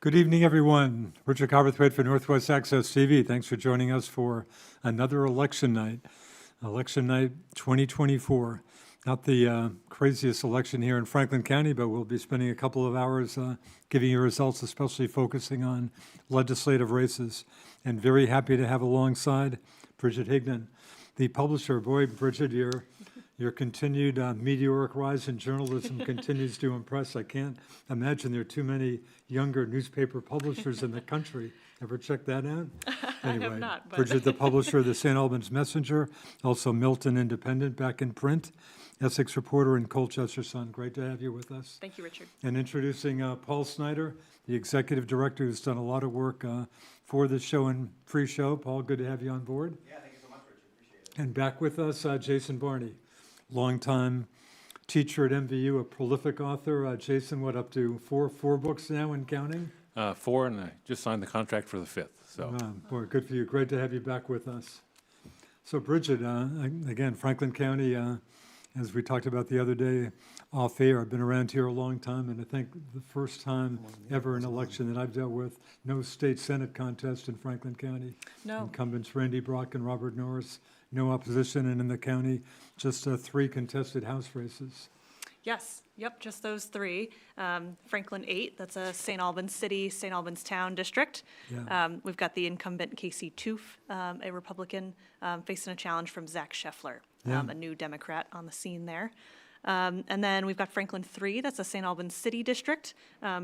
Good evening, everyone. Richard Coverthwaite for Northwest Access TV. Thanks for joining us for another election night 2024. Not the craziest election here in Franklin County, but we'll be spending a couple of hours giving you results, especially focusing on legislative races. And very happy to have alongside Bridget Higdon, the publisher. Boy, Bridget, your continued meteoric rise in journalism continues to impress. I can't imagine there are too many younger newspaper publishers in the country. Ever check that out? Anyway, I have not, but Bridget, the publisher of the St. Albans Messenger, also Milton Independent back in print, Essex Reporter, and Colchester Sun. Great to have you with us. Thank you, Richard. And introducing Paul Snyder, the executive director who's done a lot of work for this show and pre-show. Paul, good to have you on board. Yeah, thank you so much, Richard. Appreciate it. And back with us, Jason Barney, longtime teacher at MVU, a prolific author. Jason, what, up to four books now and counting? 4, and I just signed the contract for the 5th. So, Boy, good for you. Great to have you back with us. So, Bridget, again, Franklin County, as we talked about the other day off air, I've been around here a long time, and I think the first time ever in an election that I've dealt with, no state Senate contest in Franklin County. No. Incumbents Randy Brock and Robert Norris, no opposition, and in the county, just 3 contested House races. Yes, yep, just those 3. Franklin 8, that's a St. Albans City, St. Albans Town district. Yeah. We've got the incumbent Casey Toof, a Republican, facing a challenge from Zach Scheffler, Yeah. a new Democrat on the scene there. And then we've got Franklin 3, that's a St. Albans City district,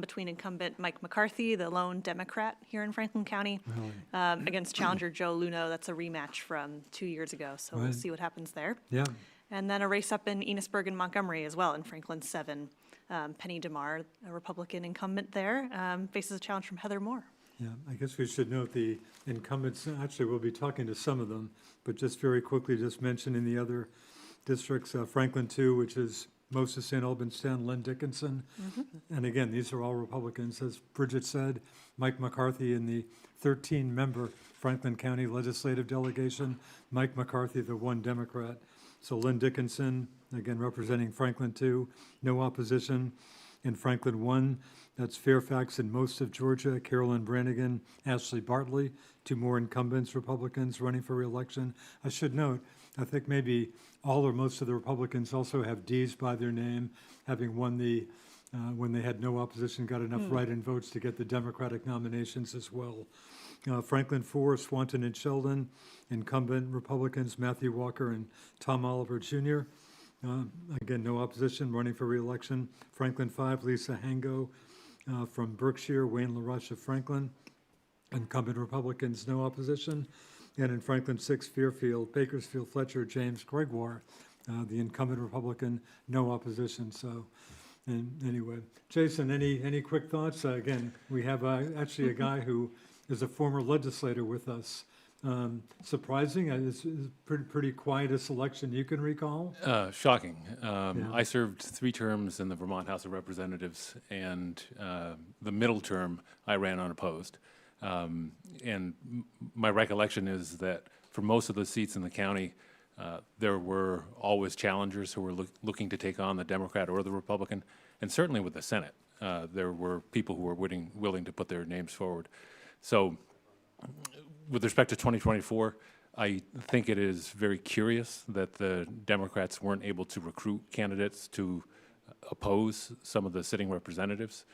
between incumbent Mike McCarthy, the lone Democrat here in Franklin County, Really? against challenger Joe Luneau. That's a rematch from 2 years ago, so we'll Right. see what happens there. Yeah. And then a race up in Enosburg and Montgomery as well in Franklin 7. Penny Demar, a Republican incumbent there, faces a challenge from Heather Moore. Yeah, I guess we should note the incumbents, actually, we'll be talking to some of them, but just very quickly, just mention in the other districts, Franklin 2, which is most of St. Albans Town, Len Dickinson. And again, these are all Republicans. As Bridget said, Mike McCarthy in the 13-member Franklin County Legislative Delegation, Mike McCarthy, the one Democrat. So Len Dickinson, again, representing Franklin 2, no opposition. In Franklin 1, that's Fairfax and most of Georgia, Carolyn Brannigan, Ashley Bartley, 2 more incumbents, Republicans running for re-election. I should note, I think maybe all or most of the Republicans also have D's by their name, having won the, when they had no opposition, got enough write-in votes to get the Democratic nominations as well. Franklin 4, Swanton and Sheldon, incumbent Republicans Matthew Walker and Tom Oliver Jr. Again, no opposition, running for re-election. Franklin 5, Lisa Hango from Berkshire, Wayne LaRush of Franklin, incumbent Republicans, no opposition. And in Franklin 6, Fairfield, Bakersfield, Fletcher, James Gregoire, the incumbent Republican, no opposition. So, and anyway, Jason, any quick thoughts? Again, we have actually a guy who is a former legislator with us. Surprising, it's pretty quietest election you can recall. shocking. I served 3 terms in the Vermont House of Representatives, and the middle term I ran unopposed. And my recollection is that for most of the seats in the county, there were always challengers who were looking to take on the Democrat or the Republican, and certainly with the Senate, there were people who were willing to put their names forward. So with respect to 2024, I think it is very curious that the Democrats weren't able to recruit candidates to oppose some of the sitting representatives,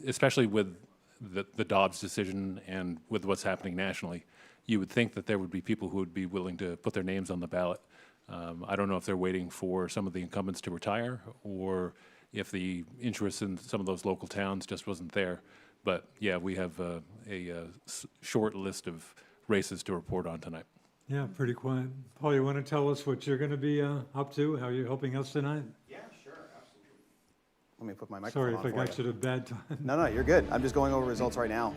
especially with the Dobbs decision and with what's happening nationally. You would think that there would be people who would be willing to put their names on the ballot. I don't know if they're waiting for some of the incumbents to retire or if the interest in some of those local towns just wasn't there. But yeah, we have a short list of races to report on tonight. Yeah, pretty quiet. Paul, you want to tell us what you're going to be up to, how you're helping us tonight? Yeah, sure, absolutely. Let me put my microphone Sorry on if I for got you at a bad time. No, you're good. I'm just going over results right now.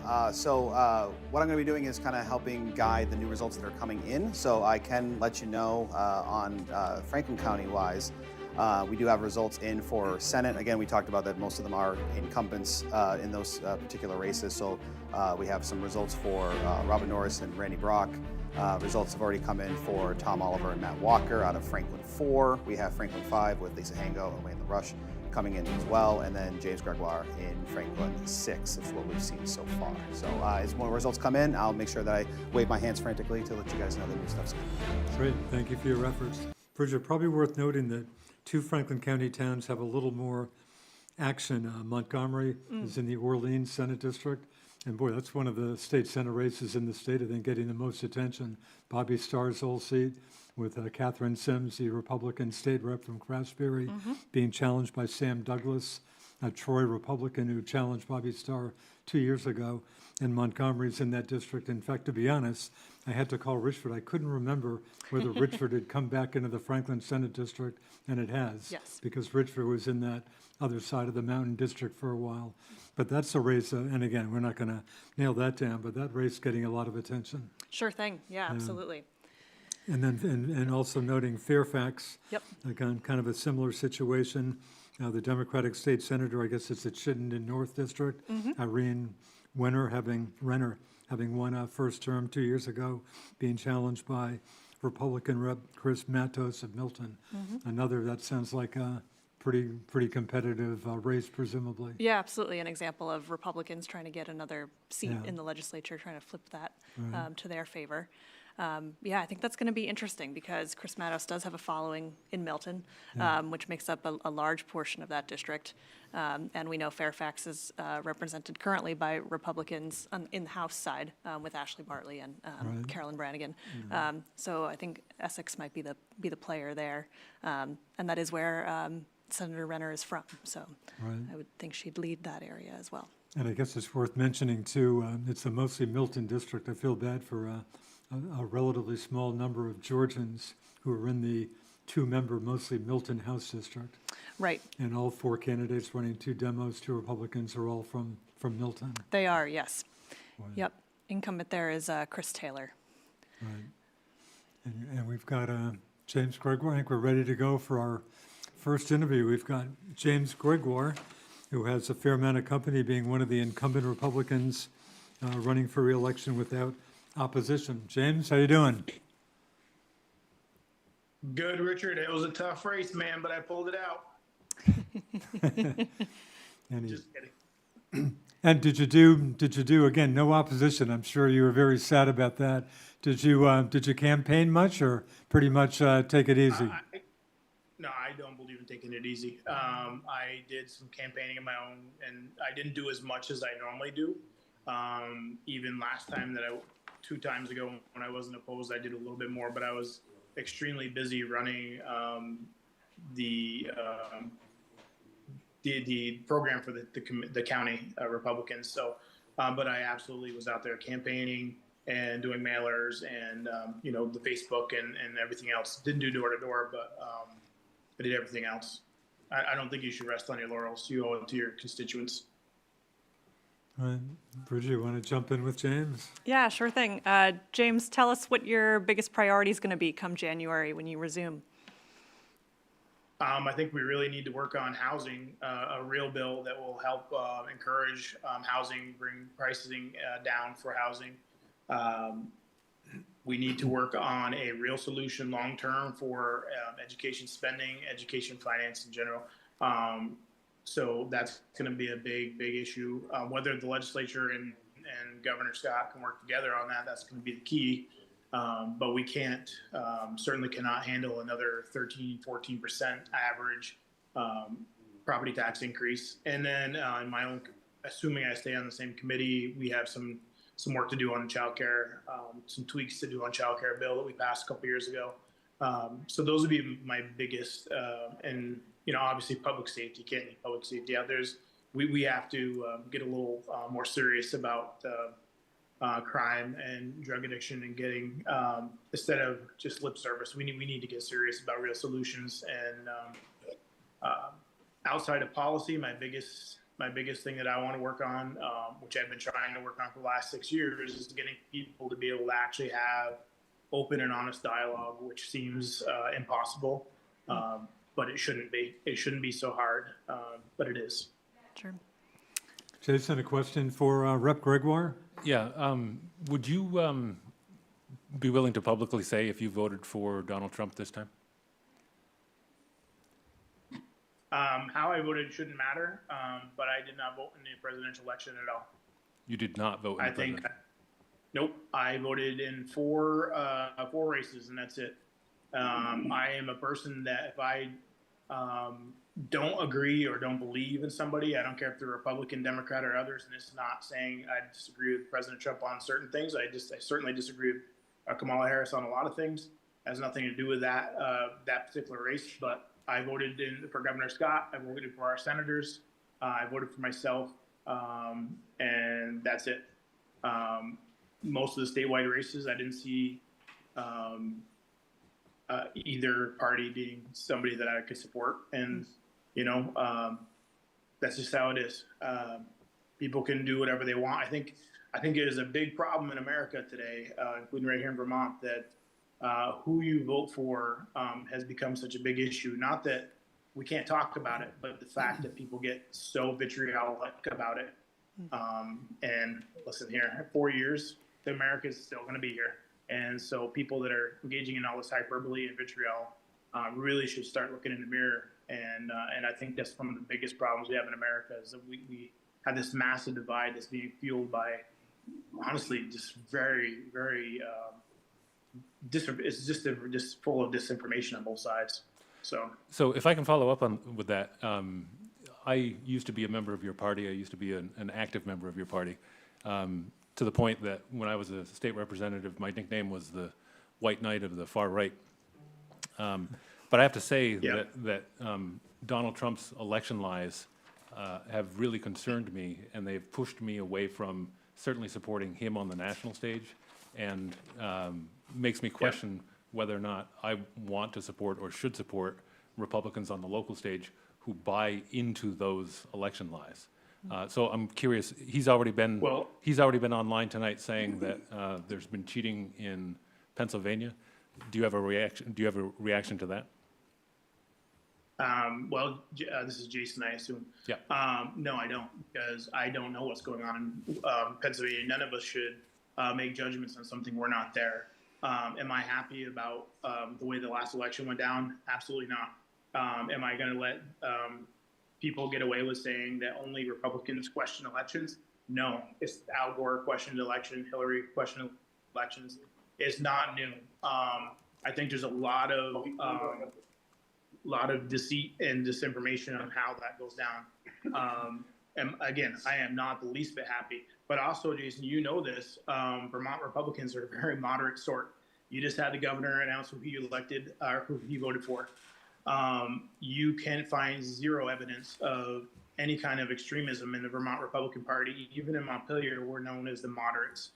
What I'm going to be doing is kind of helping guide the new results that are coming in. So I can let you know on Franklin County-wise, we do have results in for Senate. Again, we talked about that most of them are incumbents in those particular races. So we have some results for Robert Norris and Randy Brock. Results have already come in for Tom Oliver and Matt Walker out of Franklin 4. We have Franklin 5 with Lisa Hango and Wayne LaRush. coming in as well, and then James Gregoire in Franklin 6 is what we've seen so far. So as more results come in, I'll make sure that I wave my hands frantically to let you guys know the new stuff's coming. Great, thank you for your efforts. Bridget, probably worth noting that 2 Franklin County towns have a little more action. Montgomery is in the Orleans Senate District, and boy, that's one of the state Senate races in the state, I think, getting the most attention. Bobby Starr's old seat with Catherine Sims, the Republican state rep from Craftsbury, being challenged by Sam Douglas, a Troy Republican who challenged Bobby Starr 2 years ago, and Montgomery's in that district. In fact, to be honest, I had to call Richford. I couldn't remember whether Richford had come back into the Franklin Senate District, and it has. Yes. Because Richford was in that other side of the Mountain District for a while. But that's a race, and again, we're not going to nail that down, but that race getting a lot of attention. Sure thing. Yeah, absolutely. And then, and also noting Fairfax. Yep. Again, kind of a similar situation. The Democratic State Senator, I guess it's at Chittenden North District, Irene Renner having won a first term 2 years ago, being challenged by Republican Rep. Chris Matos of Milton. Another, that sounds like a pretty competitive race, presumably. Yeah, absolutely. An example of Republicans trying to get another seat Yeah. in the legislature, trying to flip that to their favor. Yeah, I think that's going to be interesting because Chris Matos does have a following in Milton, which makes up a large portion of that district. And we know Fairfax is represented currently by Republicans in the House side with Ashley Bartley and Carolyn Brannigan. So I think Essex might be the player there. And that is where Senator Renner is from. So I would think she'd lead that area as well. And I guess it's worth mentioning, too, it's a mostly Milton district. I feel bad for a relatively small number of Georgians who are in the 2-member, mostly Milton House District. Right. And all 4 candidates running 2 demos, 2 Republicans, are all from Milton. They are, yes. Yep. Incumbent there is Chris Taylor. Right. And we've got James Gregoire. I think we're ready to go for our first interview. We've got James Gregoire, who has a fair amount of company, being one of the incumbent Republicans running for re-election without opposition. James, how you doing? Good, Richard. It was a tough race, man, but I pulled it out. Just kidding. And did you do again? No opposition. I'm sure you were very sad about that. Did you campaign much, or pretty much take it easy? No, I don't believe in taking it easy. I did some campaigning of my own, and I didn't do as much as I normally do. Even last time 2 times ago when I wasn't opposed, I did a little bit more, but I was extremely busy running the program for the county Republicans. So, but I absolutely was out there campaigning and doing mailers and the Facebook and everything else. Didn't do door to door, but I did everything else. I don't think you should rest on your laurels. You owe it to your constituents. All right. Bridget, you want to jump in with James? Yeah, sure thing. James, tell us what your biggest priority is going to be come January when you resume. I think we really need to work on housing, a real bill that will help encourage housing, bring pricing down for housing. We need to work on a real solution long-term for education spending, education finance in general. So that's going to be a big issue. Whether the legislature and Governor Scott can work together on that, that's going to be the key. But we certainly cannot handle another 13-14% average property tax increase. And then in my own, assuming I stay on the same committee, we have some work to do on childcare, some tweaks to do on childcare bill that we passed a couple years ago. So those would be my biggest, and obviously public safety. Can't leave public safety out. We have to get a little more serious about crime and drug addiction and getting instead of just lip service. We need to get serious about real solutions. And outside of policy, my biggest thing that I want to work on, which I've been trying to work on for the last 6 years, is getting people to be able to actually have open and honest dialogue, which seems impossible, but it shouldn't be. It shouldn't be so hard, but it is. Sure. Jason, a question for Rep. Gregoire? Yeah, would you be willing to publicly say if you voted for Donald Trump this time? How I voted shouldn't matter, but I did not vote in the presidential election at all. You did not vote in I the think, president. nope, I voted in four races, and that's it. I am a person that if I don't agree or don't believe in somebody, I don't care if they're Republican, Democrat, or others, and it's not saying I disagree with President Trump on certain things. I certainly disagree with Kamala Harris on a lot of things. It has nothing to do with that particular race, but I voted for Governor Scott. I voted for our senators. I voted for myself, and that's it. Most of the statewide races, I didn't see either party being somebody that I could support, and that's just how it is. People can do whatever they want. I think it is a big problem in America today, including right here in Vermont, that who you vote for has become such a big issue. Not that we can't talk about it, but the fact that people get so vitriolic about it. And listen here, 4 years, America is still going to be here. And so people that are engaging in all this hyperbole and vitriol really should start looking in the mirror. And I think that's one of the biggest problems we have in America is that we have this massive divide that's being fueled by, honestly, just very, very, it's just full of disinformation on both sides. So if I can follow up with that, I used to be a member of your party. I used to be an active member of your party. To the point that when I was a state representative, my nickname was the White Knight of the far right. But I have to say that Donald Trump's election lies have really concerned me, and they've pushed me away from certainly supporting him on the national stage, and makes me question whether or not I want to support or should support Republicans on the local stage who buy into those election lies. So I'm curious. He's already been online tonight saying that there's been cheating in Pennsylvania. Do you have a reaction to that? This is Jason, I assume. Yeah. No, I don't, because I don't know what's going on in Pennsylvania. None of us should make judgments on something we're not there. Am I happy about the way the last election went down? Absolutely not. Am I going to let people get away with saying that only Republicans question elections? No. It's Al Gore questioned election, Hillary questioned elections. It's not new. I think there's a lot of deceit and disinformation on how that goes down. And again, I am not the least bit happy. But also, Jason, you know this, Vermont Republicans are a very moderate sort. You just had the governor announce who he elected or who he voted for. You can find zero evidence of any kind of extremism in the Vermont Republican Party. Even in Montpelier, we're known as the moderates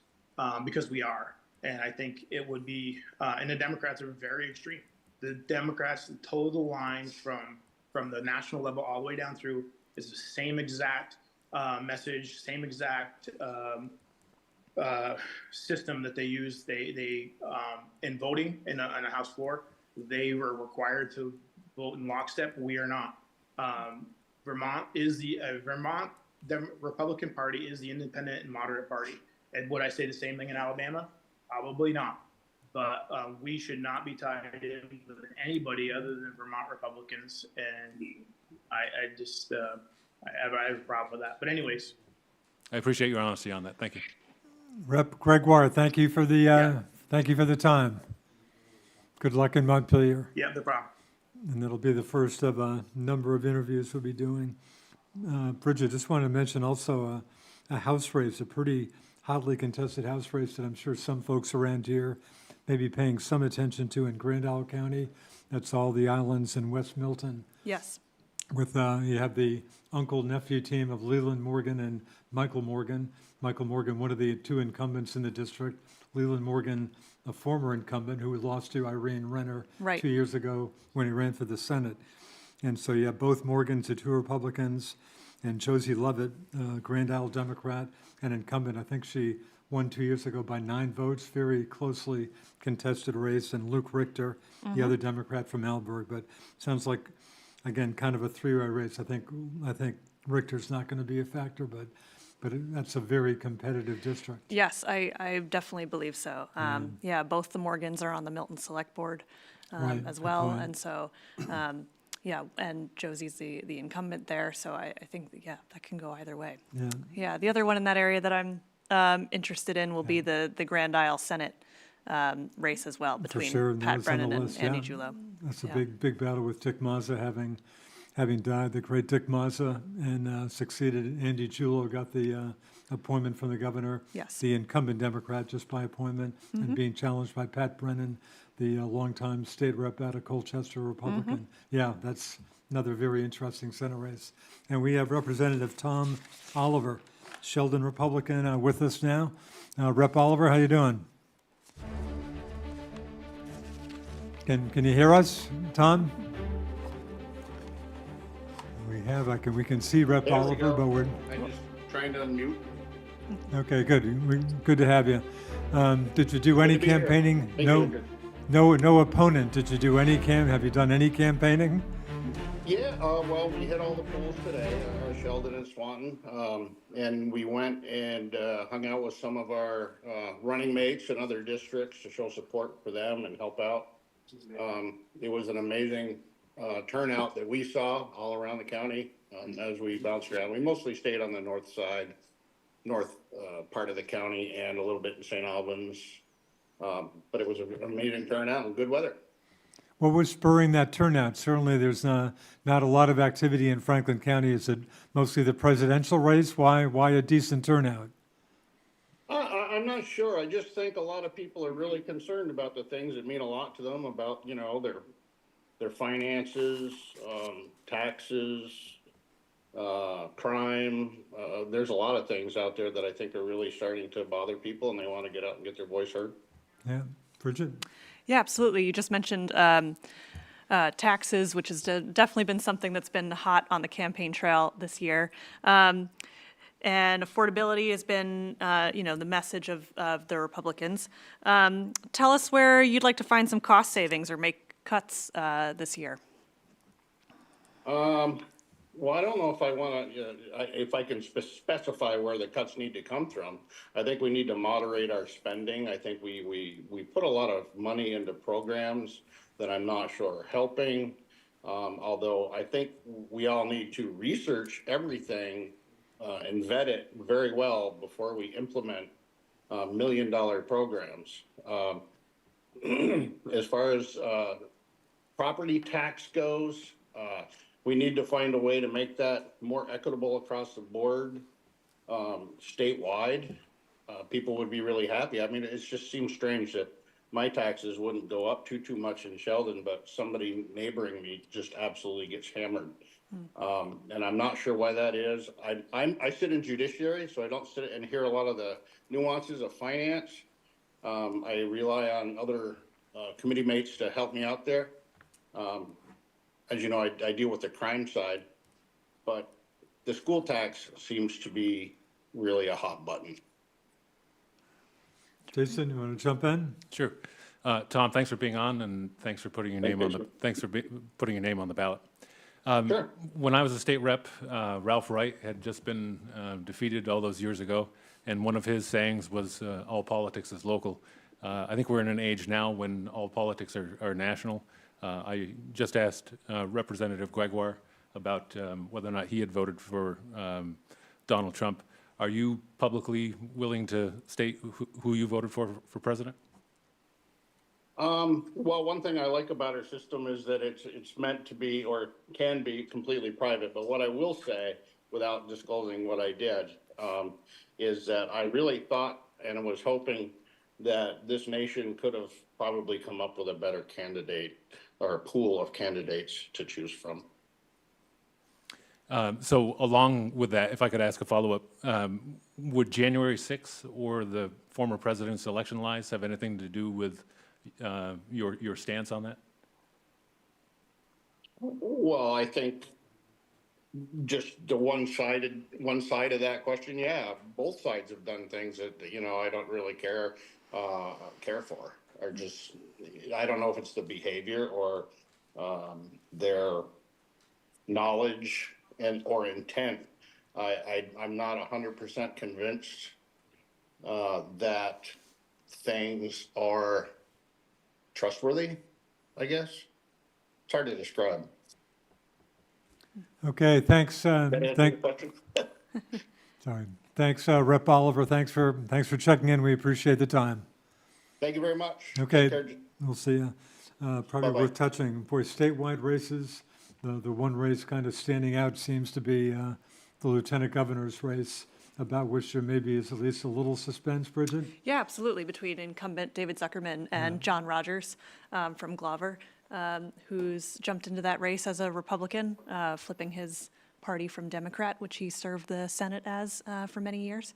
because we are. And I think it would be, and the Democrats are very extreme. The Democrats toe the line from the national level all the way down through is the same exact message, same exact system that they use. They in voting in a House floor, they were required to vote in lockstep. We are not. Vermont is the Republican Party is the independent and moderate party. And would I say the same thing in Alabama? Probably not. But we should not be tied in with anybody other than Vermont Republicans. And I just I have a problem with that. But anyways. I appreciate your honesty on that. Thank you. Rep. Gregoire, thank you for the time. Good luck in Montpelier. Yeah, no problem. And it'll be the first of a number of interviews we'll be doing. Bridget, just wanted to mention also a House race, a pretty hotly contested House race that I'm sure some folks around here may be paying some attention to in Grand Isle County. That's all the islands in West Milton. Yes. With you have the uncle-nephew team of Leland Morgan and Michael Morgan. Michael Morgan, one of the two incumbents in the district. Leland Morgan, a former incumbent who lost to Irene Renner 2 years ago when he ran for the Senate. And so you have both Morgans, the two Republicans, and Josie Lovett, Grand Isle Democrat, an incumbent. I think she won 2 years ago by 9 votes, very closely contested race, and Luke Richter, the other Democrat from Alberg. But sounds like, again, kind of a three-way race. I think Richter's not going to be a factor, but that's a very competitive district. Yes, I definitely believe so. Yeah, both the Morgans are on the Milton Select Board as well, and so Yeah, and Josie's the incumbent there, so I think, yeah, that can go either way. Yeah, Yeah, the other one in that area that I'm interested in will be the Grand Isle Senate race as well, for sure. between That Pat was on the Brennan and list, Andy yeah. Julo. That's a Yeah. big battle with Dick Mazza having died. The great Dick Mazza, and succeeded Andy Julo, got the appointment from the governor. Yes. The incumbent Democrat just by appointment, and being challenged by Pat Brennan, the longtime state rep out of Colchester, Republican. Yeah, that's another very interesting Senate race. And we have Representative Tom Oliver, Sheldon Republican, with us now. Rep Oliver, how you doing? Can you hear us, Tom? We can see Rep There we Oliver, go. but we're, I'm just trying to unmute. okay, good. Good to have you. Did you do any Good to be here. campaigning? Thank you. No opponent. Did you do any have you done any campaigning? Yeah, well, we hit all the polls today, Sheldon and Swanton, and we went and hung out with some of our running mates in other districts to show support for them and help out. It was an amazing turnout that we saw all around the county as we bounced around. We mostly stayed on the north side, north part of the county, and a little bit in St. Albans. But it was an amazing turnout and good weather. What was spurring that turnout? Certainly, there's not a lot of activity in Franklin County. Is it mostly the presidential race? Why a decent turnout? I'm not sure. I just think a lot of people are really concerned about the things that mean a lot to them, about, their finances, taxes, crime. There's a lot of things out there that I think are really starting to bother people, and they want to get out and get their voice heard. Yeah, Bridget? Yeah, absolutely. You just mentioned taxes, which has definitely been something that's been hot on the campaign trail this year. And affordability has been, the message of the Republicans. Tell us where you'd like to find some cost savings or make cuts this year. Well, I don't know if I want to, if I can specify where the cuts need to come from. I think we need to moderate our spending. I think we put a lot of money into programs that I'm not sure are helping. Although I think we all need to research everything and vet it very well before we implement $1 million programs. As far as property tax goes, we need to find a way to make that more equitable across the board, statewide. People would be really happy. I mean, it just seems strange that my taxes wouldn't go up too much in Sheldon, but somebody neighboring me just absolutely gets hammered. And I'm not sure why that is. I sit in judiciary, so I don't sit and hear a lot of the nuances of finance. I rely on other committee mates to help me out there. As you know, I deal with the crime side, but the school tax seems to be really a hot button. Jason, you want to jump in? Sure. Tom, thanks for being on, and thanks for putting your name on putting your name on the ballot. Sure. When I was a state rep, Ralph Wright had just been defeated all those years ago, and one of his sayings was, all politics is local. I think we're in an age now when all politics are national. I just asked Representative Gregoire about whether or not he had voted for Donald Trump. Are you publicly willing to state who you voted for president? Well, one thing I like about our system is that it's meant to be, or can be, completely private. But what I will say, without disclosing what I did, is that I really thought and was hoping that this nation could have probably come up with a better candidate or a pool of candidates to choose from. So along with that, if I could ask a follow-up, would January 6th or the former president's election lies have anything to do with your stance on that? Well, I think just the one side of that question, yeah, both sides have done things that I don't really care for, or just I don't know if it's the behavior or their knowledge or intent. I'm not 100% convinced that things are trustworthy, I guess. It's hard to describe. Okay, thanks, That answer your question? sorry. Thanks, Rep. Oliver. Thanks for checking in. We appreciate the time. Thank you very much. Okay, Take care. we'll see you. Probably Bye-bye. worth touching. Boy, statewide races, the one race kind of standing out seems to be the lieutenant governor's race, about which there maybe is at least a little suspense, Bridget? Yeah, absolutely, between incumbent David Zuckerman and John Rogers from Glover, who's jumped into that race as a Republican, flipping his party from Democrat, which he served the Senate as for many years.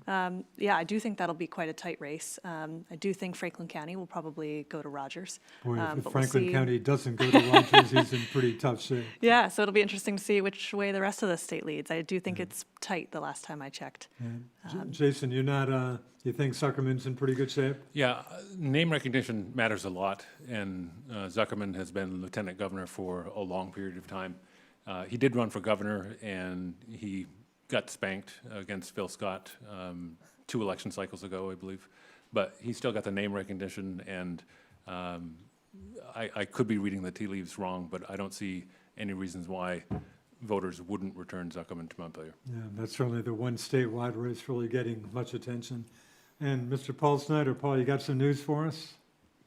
Yeah, I do think that'll be quite a tight race. I do think Franklin County will probably go to Rogers. Boy, if but we'll Franklin see. County doesn't go to Rogers, he's in pretty tough shape. Yeah, so it'll be interesting to see which way the rest of the state leads. I do think it's tight the last time I checked. Jason, you're not, you think Zuckerman's in pretty good shape? Yeah, name recognition matters a lot, and Zuckerman has been lieutenant governor for a long period of time. He did run for governor, and he got spanked against Phil Scott 2 election cycles ago, I believe. But he still got the name recognition, and I could be reading the tea leaves wrong, but I don't see any reasons why voters wouldn't return Zuckerman to Montpelier. Yeah, that's certainly the one statewide race really getting much attention. And Mr. Paul Snyder, Paul, you got some news for us?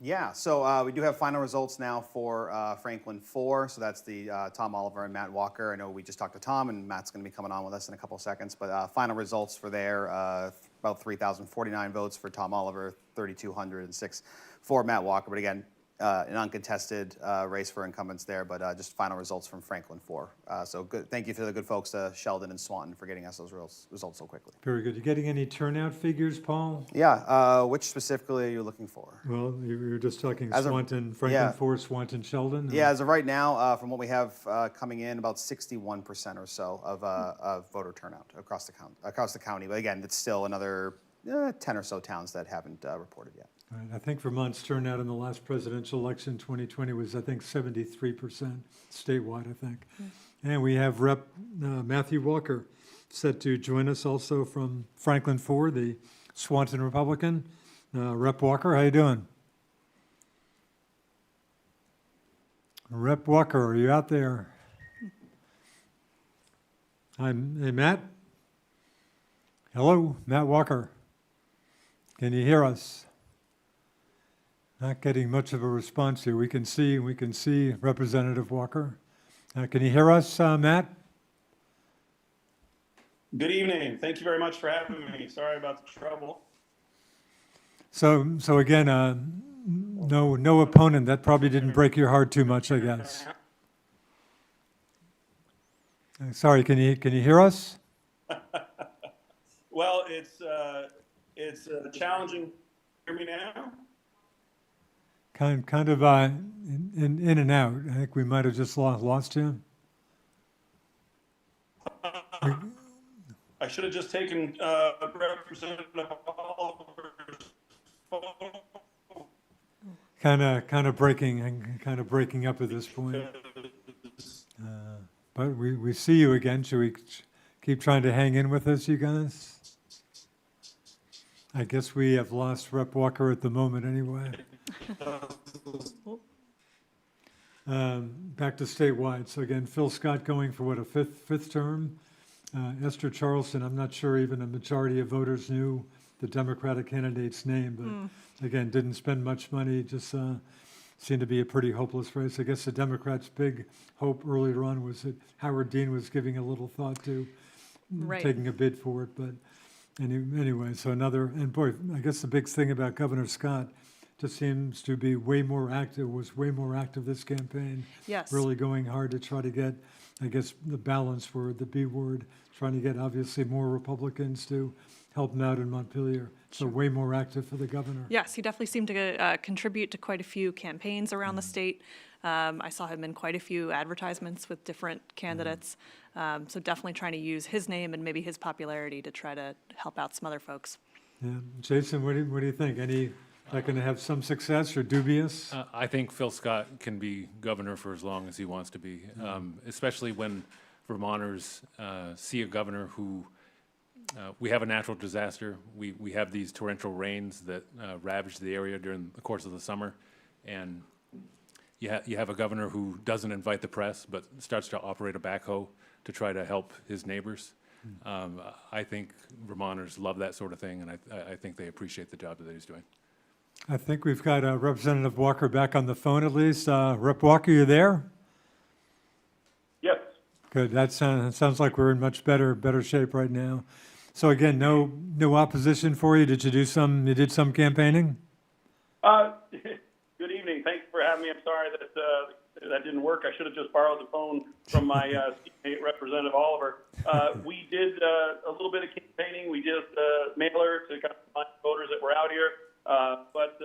Yeah, so we do have final results now for Franklin 4. So that's the Tom Oliver and Matt Walker. I know we just talked to Tom, and Matt's going to be coming on with us in a couple of seconds. But final results for there, about 3,049 votes for Tom Oliver, 3,206 for Matt Walker. But again, an uncontested race for incumbents there, but just final results from Franklin 4. So good. Thank you to the good folks, Sheldon and Swanton, for getting us those results so quickly. Very good. You getting any turnout figures, Paul? Yeah, which specifically are you looking for? Well, you were just talking As of- Swanton, Franklin yeah. 4, Swanton, Sheldon? Yeah, as of right now, from what we have coming in, about 61% or so of voter turnout across the county. But again, it's still another 10 or so towns that haven't reported yet. Right, I think Vermont's turnout in the last presidential election, 2020, was, I think, 73% statewide, I think. And we have Rep. Matthew Walker set to join us also from Franklin 4, the Swanton Republican. Rep. Walker, how you doing? Rep. Walker, are you out there? Hey, Matt? Hello, Matt Walker. Can you hear us? Not getting much of a response here. We can see Representative Walker. Can you hear us, Matt? Good evening. Thank you very much for having me. Sorry about the trouble. So again, no opponent. That probably didn't break your heart too much, I guess. Sorry, can you hear us? Well, it's challenging. Hear me now? Kind of in and out. I think we might have just lost you. I should have just taken Representative Oliver's phone. Kind of breaking up at this point. But we see you again. Should we keep trying to hang in with us, you guys? I guess we have lost Rep. Walker at the moment anyway. Back to statewide. So again, Phil Scott going for what, a fifth term? Esther Charleston, I'm not sure even a majority of voters knew the Democratic candidate's name, but again, didn't spend much money, just seemed to be a pretty hopeless race. I guess the Democrats' big hope earlier on was that Howard Dean was giving a little thought to taking a bid for it, but anyway, so and boy, I guess the big thing about Governor Scott just seems to be way more active this campaign. Yes. Really going hard to try to get, I guess, the balance word, the B word, trying to get obviously more Republicans to help him out in Montpelier. So way more active for the governor. Yes, he definitely seemed to contribute to quite a few campaigns around the state. I saw him in quite a few advertisements with different candidates. So definitely trying to use his name and maybe his popularity to try to help out some other folks. Yeah, Jason, what do you think? That going to have some success or dubious? I think Phil Scott can be governor for as long as he wants to be, especially when Vermonters see a governor who, we have a natural disaster. We have these torrential rains that ravage the area during the course of the summer. And, you have a governor who doesn't invite the press, but starts to operate a backhoe to try to help his neighbors. I think Vermonters love that sort of thing, and I think they appreciate the job that he's doing. I think we've got Representative Walker back on the phone at least. Rep. Walker, you there? Yes. Good. That sounds like we're in much better shape right now. So again, no opposition for you. Did you do some? You did some campaigning? Good evening. Thanks for having me. I'm sorry that didn't work. I should have just borrowed the phone from my state Representative Oliver. We did a little bit of campaigning. We did a mailer to kind of find voters that were out here. But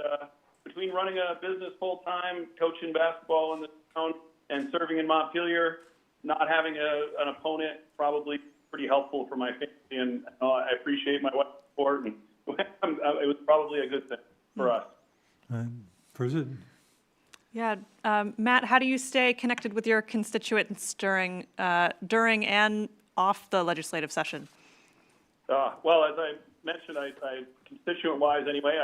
between running a business full time, coaching basketball in the town, and serving in Montpelier, not having an opponent probably pretty helpful for my family, and I appreciate my wife's support, and it was probably a good thing for us. President. Yeah, Matt, how do you stay connected with your constituents during and off the legislative session? Well, as I mentioned, constituent-wise anyway,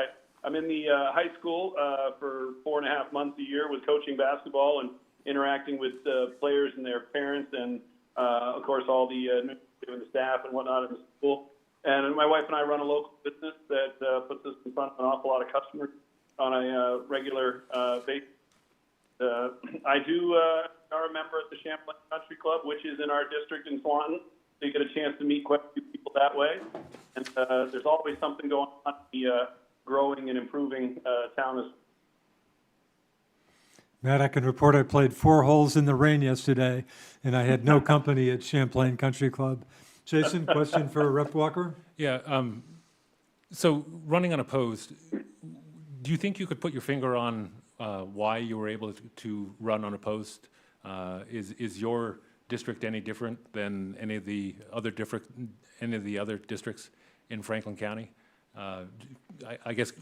I'm in the high school for 4.5 months a year with coaching basketball and interacting with players and their parents, and of course all the administrative and the staff and whatnot in the school. And my wife and I run a local business that puts us in front of an awful lot of customers on a regular basis. I do are a member at the Champlain Country Club, which is in our district in Swanton. So you get a chance to meet quite a few people that way. And there's always something going on in the growing and improving town. Matt, I can report I played 4 holes in the rain yesterday, and I had no company at Champlain Country Club. Jason, question for Rep. Walker? Yeah. So running unopposed, do you think you could put your finger on why you were able to run unopposed? Is your district any different than any of the other districts in Franklin County? I guess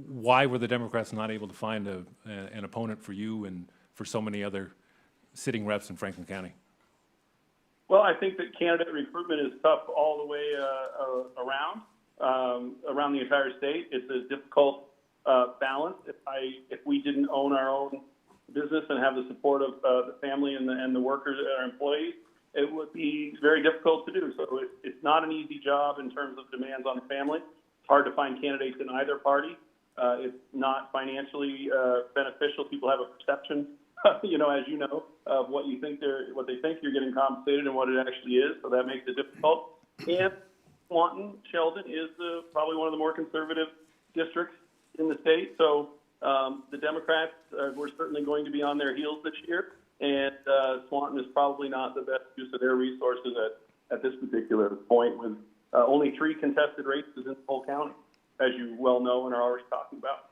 why were the Democrats not able to find an opponent for you and for so many other sitting reps in Franklin County? Well, I think that candidate recruitment is tough all the way around the entire state. It's a difficult balance. If we didn't own our own business and have the support of the family and the workers and our employees, it would be very difficult to do. So it's not an easy job in terms of demands on the family. It's hard to find candidates in either party. It's not financially beneficial. People have a perception, as you know, of what they think you're getting compensated and what it actually is. So that makes it difficult. And Swanton, Sheldon is probably one of the more conservative districts in the state. So the Democrats were certainly going to be on their heels this year. And Swanton is probably not the best use of their resources at this particular point, with only 3 contested races in the whole county, as you well know and are already talking about.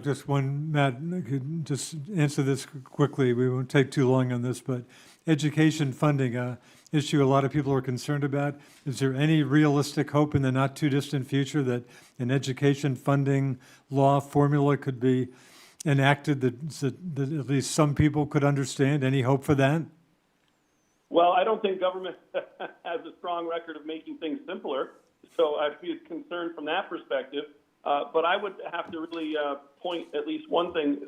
Just one, Matt, could just answer this quickly. We won't take too long on this, but education funding, issue a lot of people are concerned about. Is there any realistic hope in the not too distant future that an education funding law formula could be enacted that at least some people could understand? Any hope for that? Well, I don't think government has a strong record of making things simpler, so I'd be concerned from that perspective. But I would have to really point at least one thing,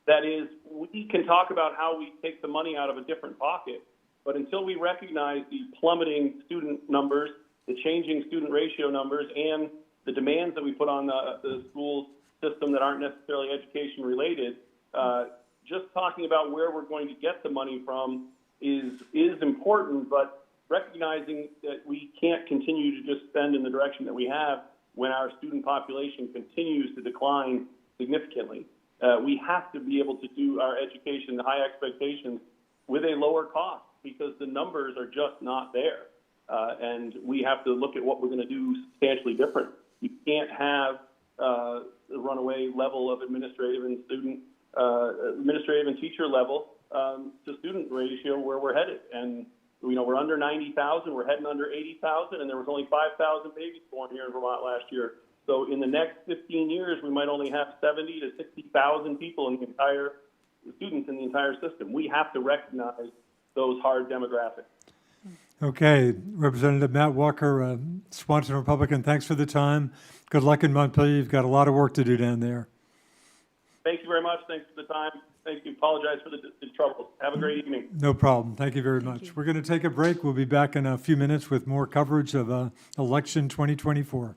that is, we can talk about how we take the money out of a different pocket, but until we recognize the plummeting student numbers, the changing student ratio numbers, and the demands that we put on the school system that aren't necessarily education related, just talking about where we're going to get the money from is important, but recognizing that we can't continue to just spend in the direction that we have when our student population continues to decline significantly. We have to be able to do our education, the high expectations, with a lower cost, because the numbers are just not there. And we have to look at what we're going to do substantially different. You can't have the runaway level of administrative and teacher level to student ratio where we're headed. And we're under 90,000, we're heading under 80,000, and there was only 5,000 babies born here in Vermont last year. So in the next 15 years, we might only have 70 to 60,000 people in the entire students in the entire system. We have to recognize those hard demographics. Okay, Representative Matt Walker, Swanton Republican, thanks for the time. Good luck in Montpelier. You've got a lot of work to do down there. Thank you very much. Thanks for the time. Thank you. Apologize for the trouble. Have a great evening. No problem. Thank you very much. We're going to take a break. We'll be back in a few minutes with more coverage of election 2024.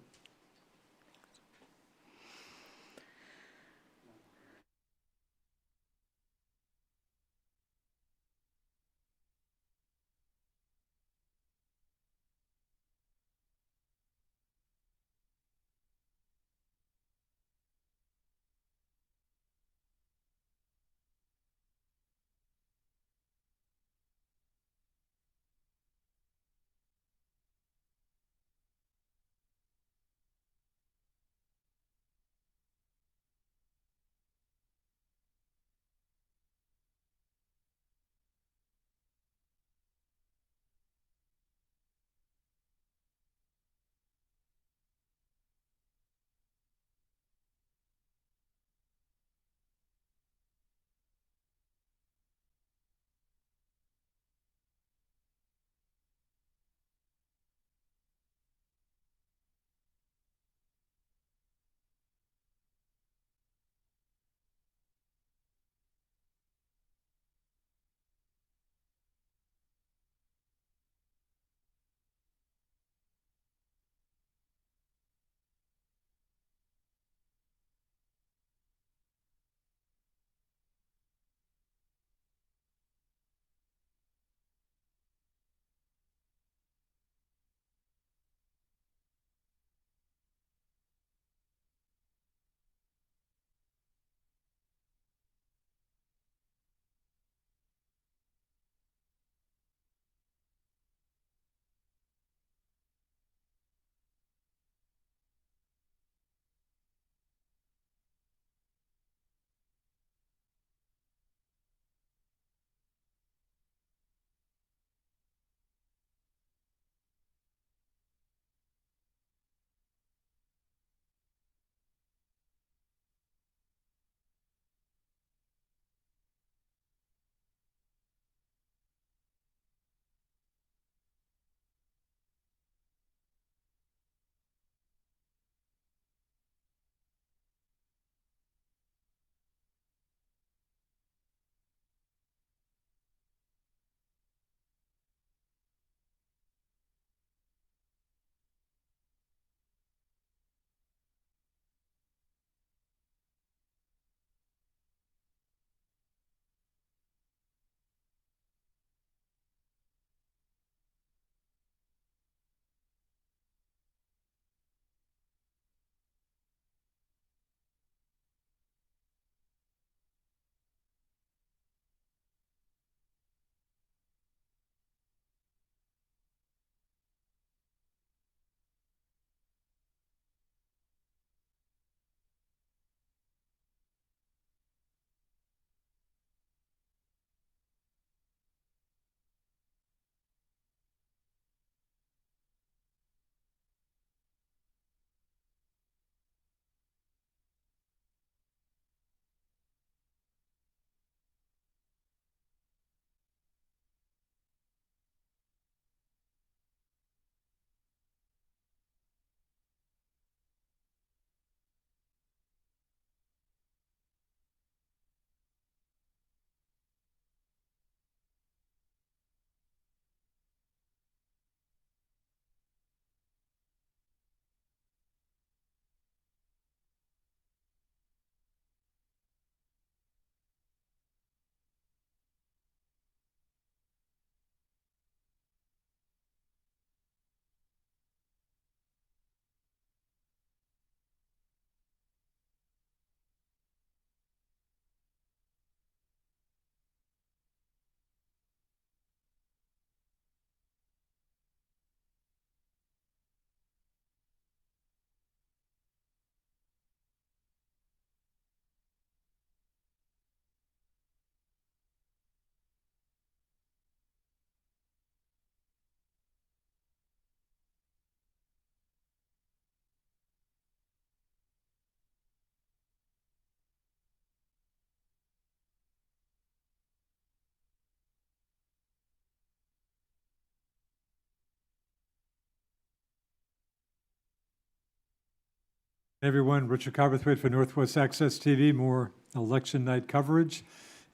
Everyone, Richard Copperthwaite for Northwest Access TV, more election night coverage.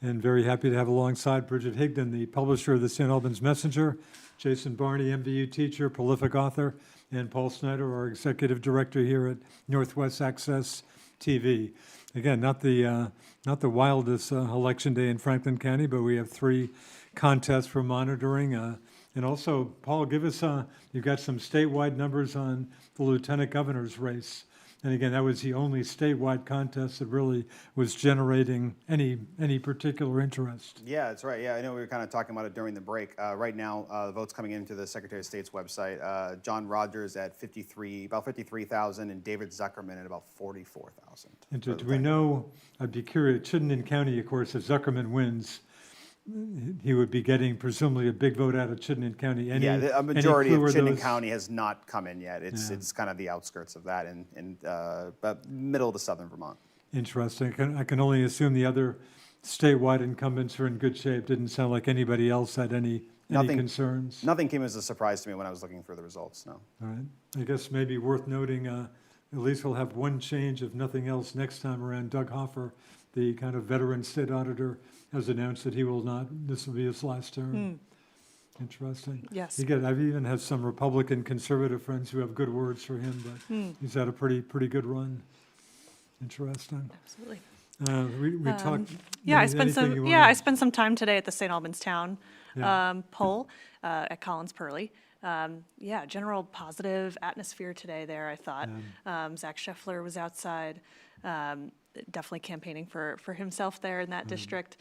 And very happy to have alongside Bridget Higdon, the publisher of the St. Albans Messenger, Jason Barney, MVU teacher, prolific author, and Paul Snyder, our executive director here at Northwest Access TV. Again, not the wildest election day in Franklin County, but we have 3 contests for monitoring. And also, Paul, give us, you've got some statewide numbers on the lieutenant governor's race. And again, that was the only statewide contest that really was generating any particular interest. Yeah, that's right. Yeah, I know we were kind of talking about it during the break. Right now, the votes coming into the Secretary of State's website. John Rogers at about 53,000, and David Zuckerman at about 44,000. And do we know, I'd be curious, Chittenden County, of course, if Zuckerman wins, he would be getting presumably a big vote out of Chittenden County. A majority of Chittenden those... County has not come in yet. It's kind of the outskirts of that, but middle to southern Vermont. Interesting. I can only assume the other statewide incumbents are in good shape. Didn't sound like anybody else had any concerns. Nothing came as a surprise to me when I was looking for the results, no. All right. I guess maybe worth noting, at least we'll have one change, if nothing else, next time around. Doug Hoffer, the kind of veteran state auditor, has announced that he will not, this will be his last term. Interesting. Yes. I've even had some Republican conservative friends who have good words for him, but he's had a pretty good run. Interesting. Absolutely. We talked. I spent some time today at the St. Albans Town poll at Collins Purley. General positive atmosphere today there, I thought. Zach Scheffler was outside, definitely campaigning for himself there in that district.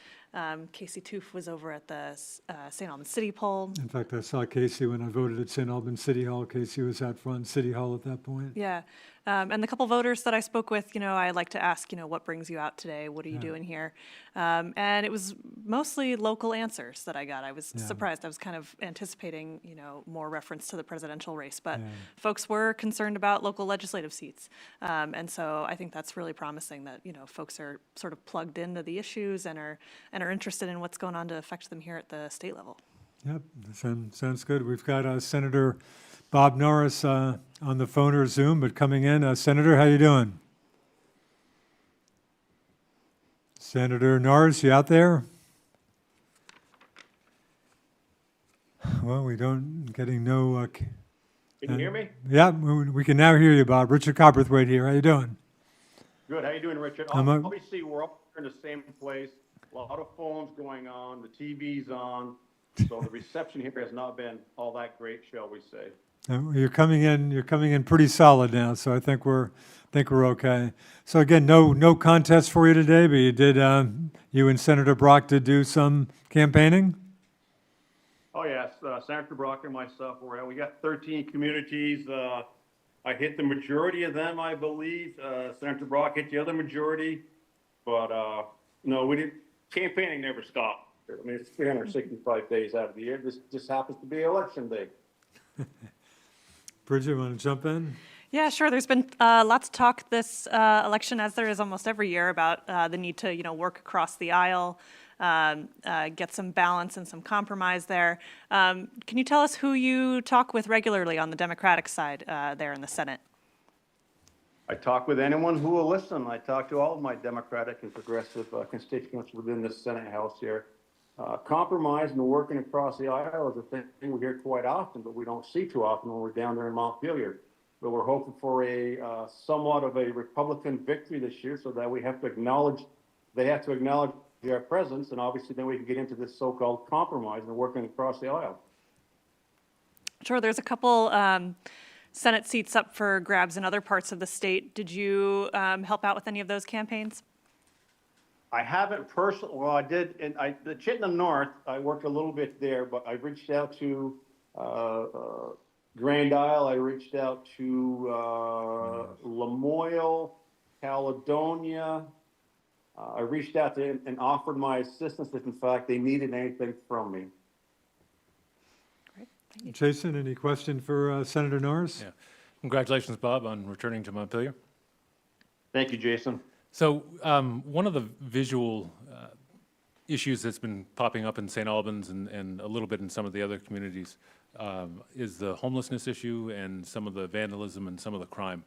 Casey Toof was over at the St. Albans City poll. In fact, I saw Casey when I voted at St. Albans City Hall. Casey was out front City Hall at that point. Yeah. And the couple voters that I spoke with, I like to ask, what brings you out today? What are you doing here? And it was mostly local answers that I got. I was surprised. I was kind of anticipating, more reference to the presidential race, but folks were concerned about local legislative seats. And so I think that's really promising that, folks are sort of plugged into the issues and are interested in what's going on to affect them here at the state level. Yep, sounds good. We've got Senator Bob Norris on the phone or Zoom, but coming in. Senator, how you doing? Senator Norris, you out there? Well, we don't, getting no... Can you hear me? Yeah, we can now hear you, Bob. Richard Copperthwaite here. How you doing? Good. How you doing, Richard? I'm Obviously, we're all in the same place. A lot of phones going on. The TV's on. So the reception here has not been all that great, shall we say? You're coming in pretty solid now, so I think we're okay. So again, no contest for you today, but you did you and Senator Brock did do some campaigning? Oh yes, Senator Brock and myself we got 13 communities. I hit the majority of them, I believe. Senator Brock hit the other majority, but no, we didn't. Campaigning never stopped. I mean, it's 365 days out of the year. This just happens to be election day. Bridget, want to jump in? Yeah, sure. There's been lots of talk this election, as there is almost every year, about the need to, work across the aisle, get some balance and some compromise there. Can you tell us who you talk with regularly on the Democratic side there in the Senate? I talk with anyone who will listen. I talk to all of my Democratic and progressive constituents within the Senate House here. Compromise and working across the aisle is a thing we hear quite often, but we don't see too often when we're down there in Montpelier. But we're hoping for a somewhat of a Republican victory this year, so that they have to acknowledge their presence, and obviously then we can get into this so-called compromise and working across the aisle. Sure. There's a couple Senate seats up for grabs in other parts of the state. Did you help out with any of those campaigns? I haven't personally. Well, I did. In the Chittenden North, I worked a little bit there, but I reached out to Grand Isle. I reached out to Lamoille, Caledonia. I reached out to them and offered my assistance if, in fact, they needed anything from me. Great. Thank you. Jason, any question for Senator Norris? Yeah. Congratulations, Bob, on returning to Montpelier. Thank you, Jason. So one of the visual issues that's been popping up in St. Albans and a little bit in some of the other communities is the homelessness issue and some of the vandalism and some of the crime.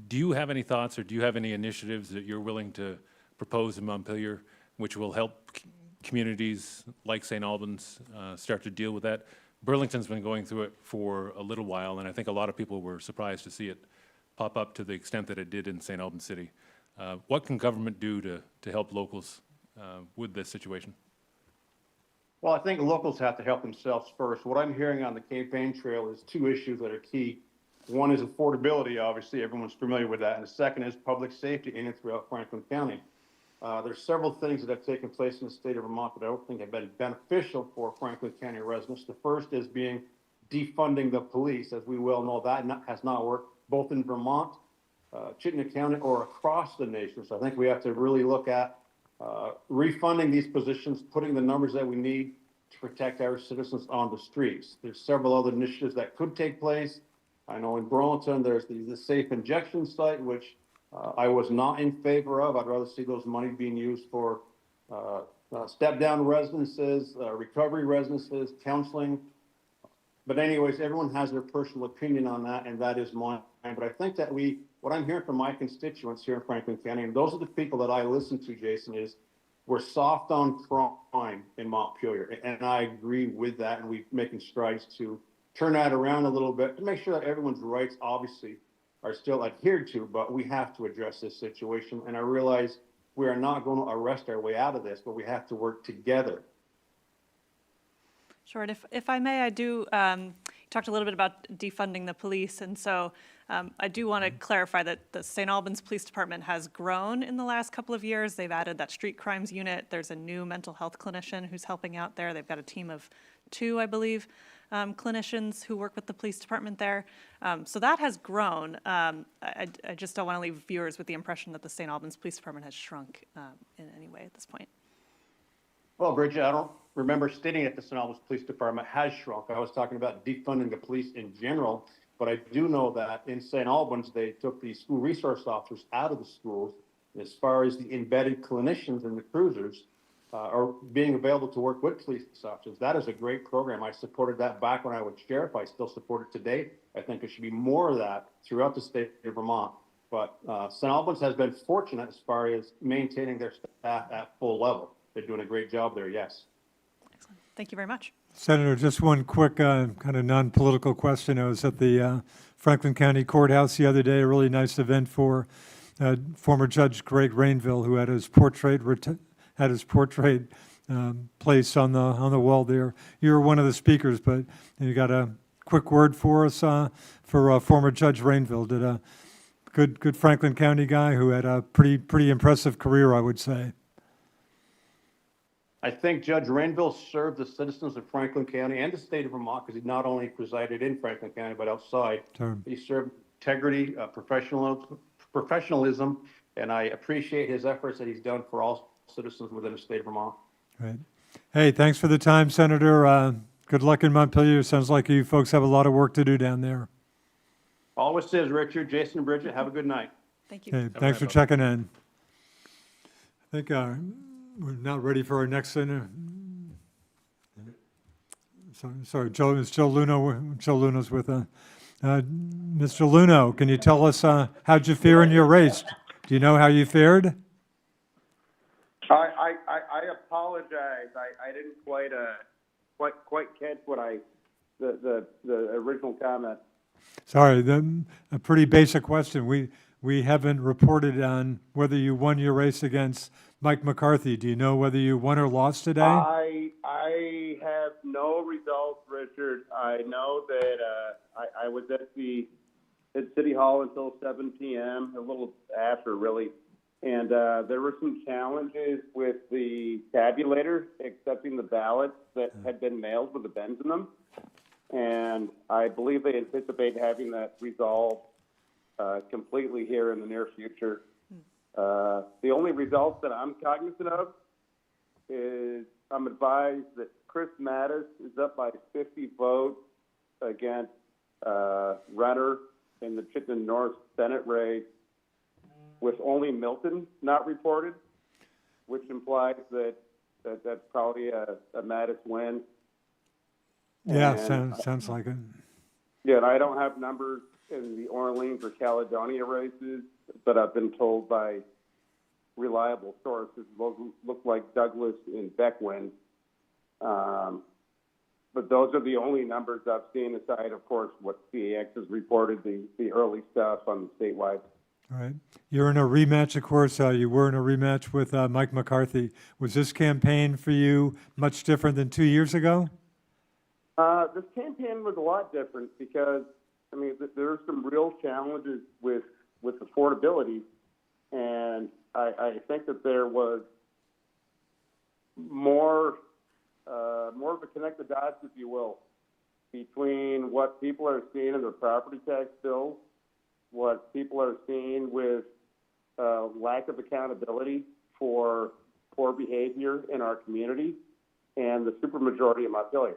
Do you have any thoughts, or do you have any initiatives that you're willing to propose in Montpelier, which will help communities like St. Albans start to deal with that? Burlington's been going through it for a little while, and I think a lot of people were surprised to see it pop up to the extent that it did in St. Albans City. What can government do to help locals with this situation? Well, I think locals have to help themselves first. What I'm hearing on the campaign trail is two issues that are key. One is affordability, obviously, everyone's familiar with that. And the second is public safety in and throughout Franklin County. There's several things that have taken place in the state of Vermont that I don't think have been beneficial for Franklin County residents. The first is being defunding the police. As we well know, that has not worked both in Vermont, Chittenden County, or across the nation. So I think we have to really look at refunding these positions, putting the numbers that we need to protect our citizens on the streets. There's several other initiatives that could take place. I know in Burlington, there's the safe injection site, which I was not in favor of. I'd rather see those money being used for step-down residences, recovery residences, counseling. But anyways, everyone has their personal opinion on that, and that is mine. But I think that what I'm hearing from my constituents here in Franklin County, and those are the people that I listen to, Jason, is we're soft on crime in Montpelier. And I agree with that, and we're making strides to turn that around a little bit to make sure that everyone's rights obviously are still adhered to, but we have to address this situation. And I realize we are not going to arrest our way out of this, but we have to work together. Sure, and if I may, I do, you talked a little bit about defunding the police, and so I do want to clarify that the St. Albans Police Department has grown in the last couple of years. They've added that street crimes unit. There's a new mental health clinician who's helping out there. They've got a team of 2, I believe, clinicians who work with the police department there. So that has grown. I just don't want to leave viewers with the impression that the St. Albans Police Department has shrunk in any way at this point. Well, Bridget, I don't remember stating that the St. Albans Police Department has shrunk. I was talking about defunding the police in general, but I do know that in St. Albans, they took the school resource officers out of the schools. As far as the embedded clinicians and the cruisers are being available to work with police officers, that is a great program. I supported that back when I was sheriff. I still support it today. I think there should be more of that throughout the state of Vermont. But St. Albans has been fortunate as far as maintaining their staff at full level. They're doing a great job there, yes. Excellent. Thank you very much. Senator, just one quick kind of non-political question. I was at the Franklin County Courthouse the other day, a really nice event for former Judge Greg Rainville, who had his portrait placed on the wall there. You were one of the speakers, but you got a quick word for us for former Judge Rainville. Did a good Franklin County guy who had a pretty impressive career, I would say. I think Judge Rainville served the citizens of Franklin County and the state of Vermont because he not only presided in Franklin County but outside. Sure. He served integrity, professionalism, and I appreciate his efforts that he's done for all citizens within the state of Vermont. Right. Hey, thanks for the time, Senator. Good luck in Montpelier. Sounds like you folks have a lot of work to do down there. Always says, Richard, Jason, and Bridget, have a good night. Thank you. Hey, thanks for checking in. I think we're not ready for our next senator. Sorry, Joe. It's Joe Luneau. Joe Luneau's with us. Mr. Luneau, can you tell us how'd you fare in your race? Do you know how you fared? I apologize. I didn't quite catch what the original comment. Sorry, a pretty basic question. We haven't reported on whether you won your race against Mike McCarthy. Do you know whether you won or lost today? I have no results, Richard. I know that I was at City Hall until 7 p.m., a little after, really. And there were some challenges with the tabulator accepting the ballots that had been mailed with the bends in them. And I believe they anticipate having that resolved completely here in the near future. The only results that I'm cognizant of is I'm advised that Chris Mattis is up by 50 votes against Renner in the Chittenden North Senate race, with only Milton not reported, which implies that that's probably a Mattis win. Yeah, And sounds like it. yeah, and I don't have numbers in the Orleans or Caledonia races, but I've been told by reliable sources look like Douglas and Beck win. But those are the only numbers I've seen, aside, of course, what CAX has reported, the early stuff on the statewide. All right. You're in a rematch, of course. You were in a rematch with Mike McCarthy. Was this campaign for you much different than 2 years ago? This campaign was a lot different because, I mean, there are some real challenges with affordability, and I think that there was more of a connect the dots, if you will, between what people are seeing in their property tax bills, what people are seeing with lack of accountability for poor behavior in our community, and the supermajority of Montpelier.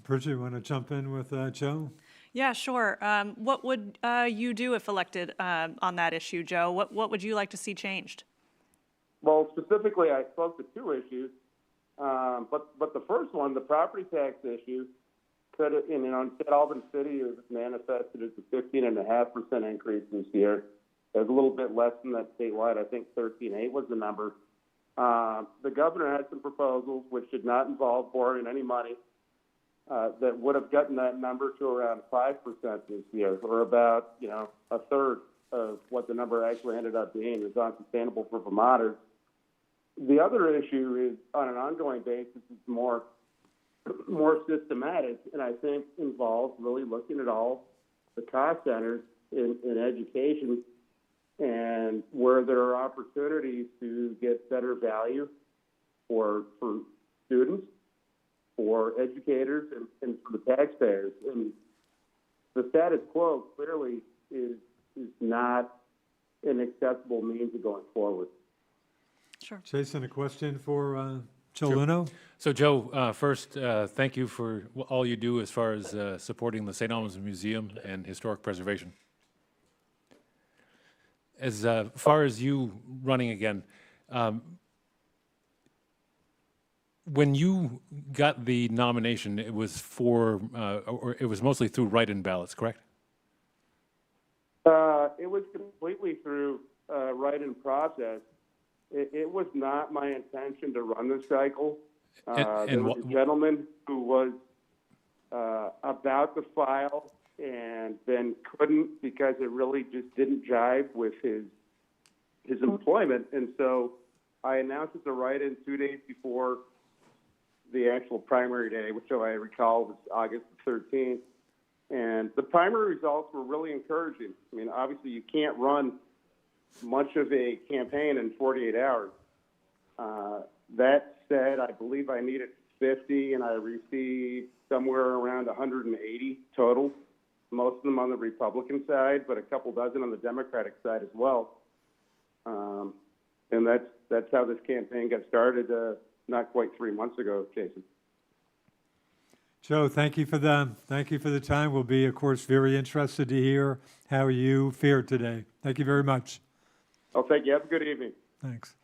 Bridget, you want to jump in with Joe? Yeah, sure. What would you do if elected on that issue, Joe? What would you like to see changed? Well, specifically, I spoke to two issues, but the first one, the property tax issue, could in St. Albans City is manifested as a 15.5% increase this year. It was a little bit less than that statewide. I think 13.8 was the number. The governor had some proposals which did not involve borrowing any money that would have gotten that number to around 5% this year, or about a third of what the number actually ended up being. It's unsustainable for Vermonters. The other issue is, on an ongoing basis, is more systematic, and I think involves really looking at all the cost centers in education and where there are opportunities to get better value for students, for educators, and for the taxpayers. And the status quo clearly is not an acceptable means of going forward. Sure. Jason, a question for Joe Luneau? So, Joe, first, thank you for all you do as far as supporting the St. Albans Museum and historic preservation. As far as you running again, when you got the nomination, it was for, or it was mostly through write-in ballots, correct? It was completely through write-in process. It was not my intention to run this cycle. There was a gentleman who was about to file and then couldn't because it really just didn't jive with his employment. And so I announced it to write-in 2 days before the actual primary day, which I recall was August 13th. And the primary results were really encouraging. I mean, obviously you can't run much of a campaign in 48 hours. That said, I believe I needed 50, and I received somewhere around 180 total, most of them on the Republican side, but a couple dozen on the Democratic side as well. And that's how this campaign got started not quite 3 months ago, Jason. Joe, thank you for the time. We'll be, of course, very interested to hear how you fared today. Thank you very much. Oh, thank you. Have a good evening. Thanks.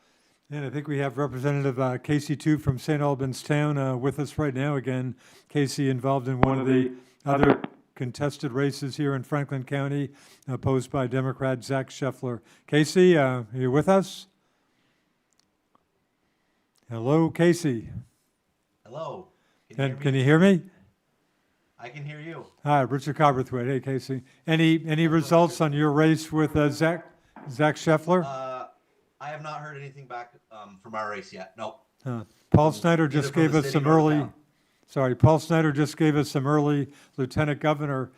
And I think we have Representative Casey Toof from St. Albans Town with us right now. Again, Casey involved in one of the other contested races here in Franklin County, opposed by Democrat Zach Scheffler. Casey, are you with us? Hello, Casey. Hello. Can you hear me? I can hear you. Hi, Richard Cobberthwaite. Hey, Casey. Any results on your race with Zach Scheffler? I have not heard anything back from our race yet. Nope. Paul Snyder just gave us some early. Sorry, Paul Snyder just gave us some early lieutenant governor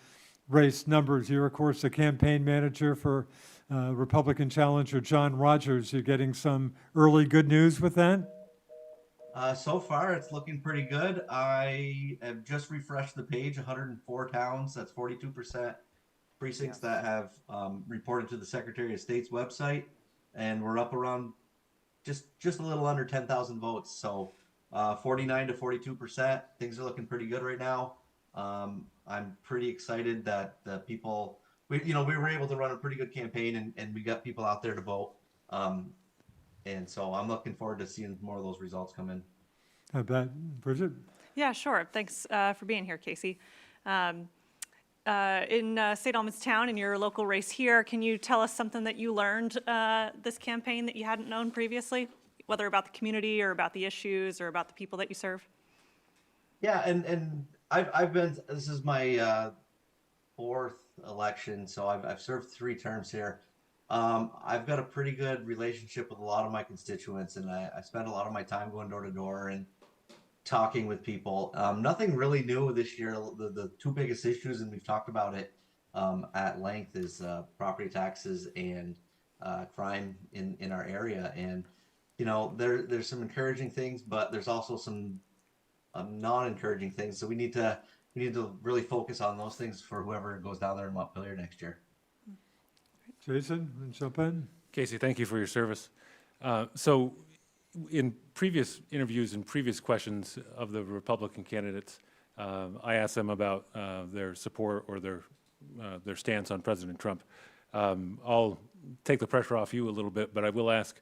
race numbers. You're, of course, the campaign manager for Republican challenger John Rogers. You're getting some early good news with that? So far, it's looking pretty good. I have just refreshed the page. 104 towns. That's 42% precincts that have reported to the Secretary of State's website, and we're up around just a little under 10,000 votes. So 49 to 42%. Things are looking pretty good right now. I'm pretty excited that the people we were able to run a pretty good campaign, and we got people out there to vote. And so I'm looking forward to seeing more of those results come in. I bet. Bridget? Yeah, sure. Thanks for being here, Casey. in St. Albans Town, in your local race here, can you tell us something that you learned this campaign that you hadn't known previously, whether about the community or about the issues or about the people that you serve? Yeah, and I've been, this is my fourth election, so I've served 3 terms here. I've got a pretty good relationship with a lot of my constituents, and I spend a lot of my time going door to door and talking with people. Nothing really new this year. The 2 biggest issues, and we've talked about it at length, is property taxes and crime in our area. And you know, there's some encouraging things, but there's also some non-encouraging things. So we need to really focus on those things for whoever goes down there in Montpelier next year. Jason, jump in. Casey, thank you for your service. So in previous interviews and previous questions of the Republican candidates, I asked them about their support or their stance on President Trump. I'll take the pressure off you a little bit, but I will ask,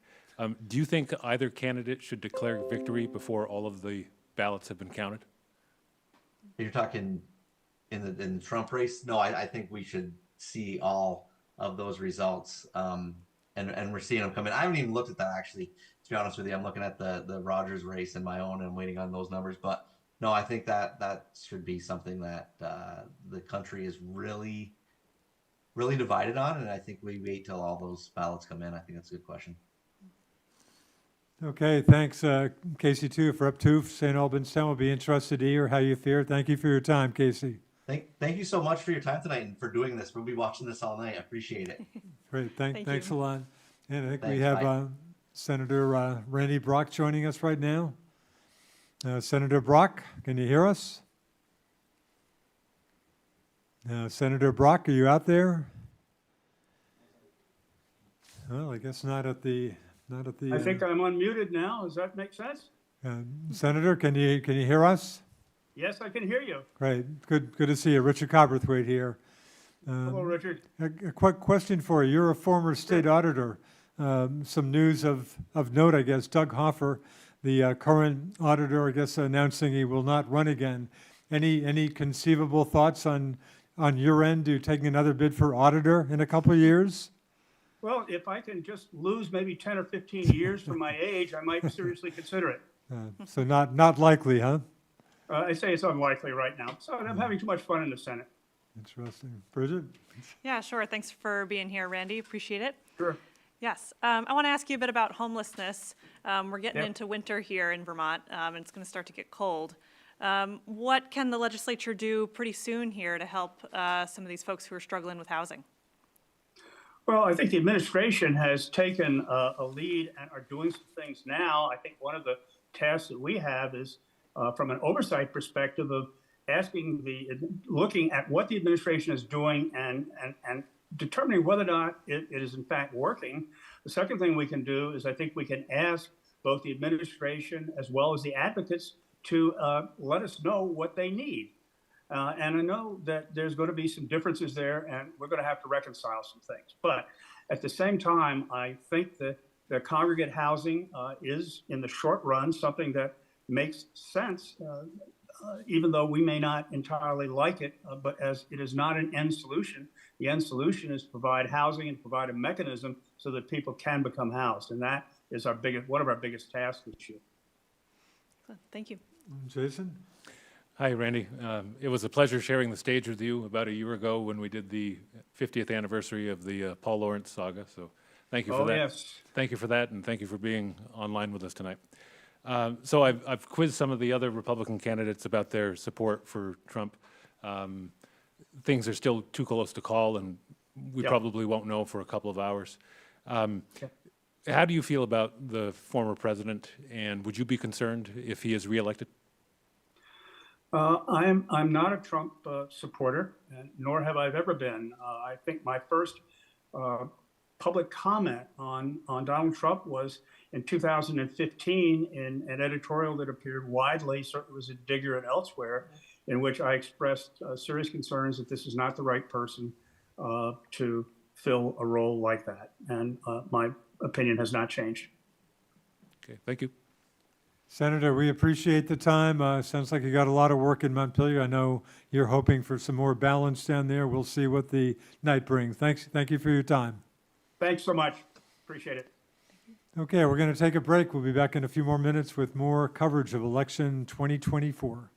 do you think either candidate should declare victory before all of the ballots have been counted? You're talking in the Trump race? No, I think we should see all of those results, and we're seeing them come in. I haven't even looked at that, actually, to be honest with you. I'm looking at the Rogers race and my own, and waiting on those numbers. But no, I think that should be something that the country is really, really divided on, and I think we wait till all those ballots come in. I think that's a good question. Okay, thanks, Casey Toof, Rep. Toof, St. Albans Town. We'll be interested to hear how you fare. Thank you for your time, Casey. Thank you so much for your time tonight and for doing this. We'll be watching this all night. I appreciate it. Great, Thank thanks a you. lot. And I think we Thanks, have bye. Senator Randy Brock joining us right now. Senator Brock, can you hear us? Senator Brock, are you out there? Well, I guess not at the. I think I'm unmuted now. Does that make sense? Senator, can you hear us? Yes, I can hear you. Great, good to see you. Richard Cobberthwaite here. Hello, Richard. A quick question for you. You're a former state auditor. Some news of note, I guess. Doug Hoffer, the current auditor, I guess, announcing he will not run again. Any conceivable thoughts on your end to taking another bid for auditor in a couple of years? Well, if I can just lose maybe 10 or 15 years from my age, I might seriously consider it. So not likely, huh? I say it's unlikely right now. So I'm having too much fun in the Senate. Interesting. Bridget? Yeah, sure. Thanks for being here, Randy. Appreciate it. Sure. Yes, I want to ask you a bit about homelessness. We're getting Yep. into winter here in Vermont, and it's going to start to get cold. What can the legislature do pretty soon here to help some of these folks who are struggling with housing? Well, I think the administration has taken a lead and are doing some things now. I think one of the tasks that we have is from an oversight perspective of looking at what the administration is doing and determining whether or not it is in fact working. The second thing we can do is I think we can ask both the administration as well as the advocates to let us know what they need. And I know that there's going to be some differences there, and we're going to have to reconcile some things. But at the same time, I think that the congregate housing is, in the short run, something that makes sense, even though we may not entirely like it, but as it is not an end solution. The end solution is to provide housing and provide a mechanism so that people can become housed. And that is one of our biggest tasks this year. Thank you. Jason? Hi, Randy. It was a pleasure sharing the stage with you about a year ago when we did the 50th anniversary of the Paul Lawrence saga. So thank you for that. Yes. Thank you for that, and thank you for being online with us tonight. So I've quizzed some of the other Republican candidates about their support for Trump. Things are still too close to call, and we Yep. probably won't know for a couple of hours. How do you feel about the former president, and would you be concerned if he is reelected? I'm not a Trump supporter, nor have I ever been. I think my first public comment on Donald Trump was in 2015 in an editorial that appeared widely, certainly was at Digger and elsewhere, in which I expressed serious concerns that this is not the right person to fill a role like that. And my opinion has not changed. Okay, thank you. Senator, we appreciate the time. Sounds like you got a lot of work in Montpelier. I know you're hoping for some more balance down there. We'll see what the night brings. Thank you for your time. Thanks so much. Appreciate it. Okay, we're going to take a break. We'll be back in a few more minutes with more coverage of election 2024.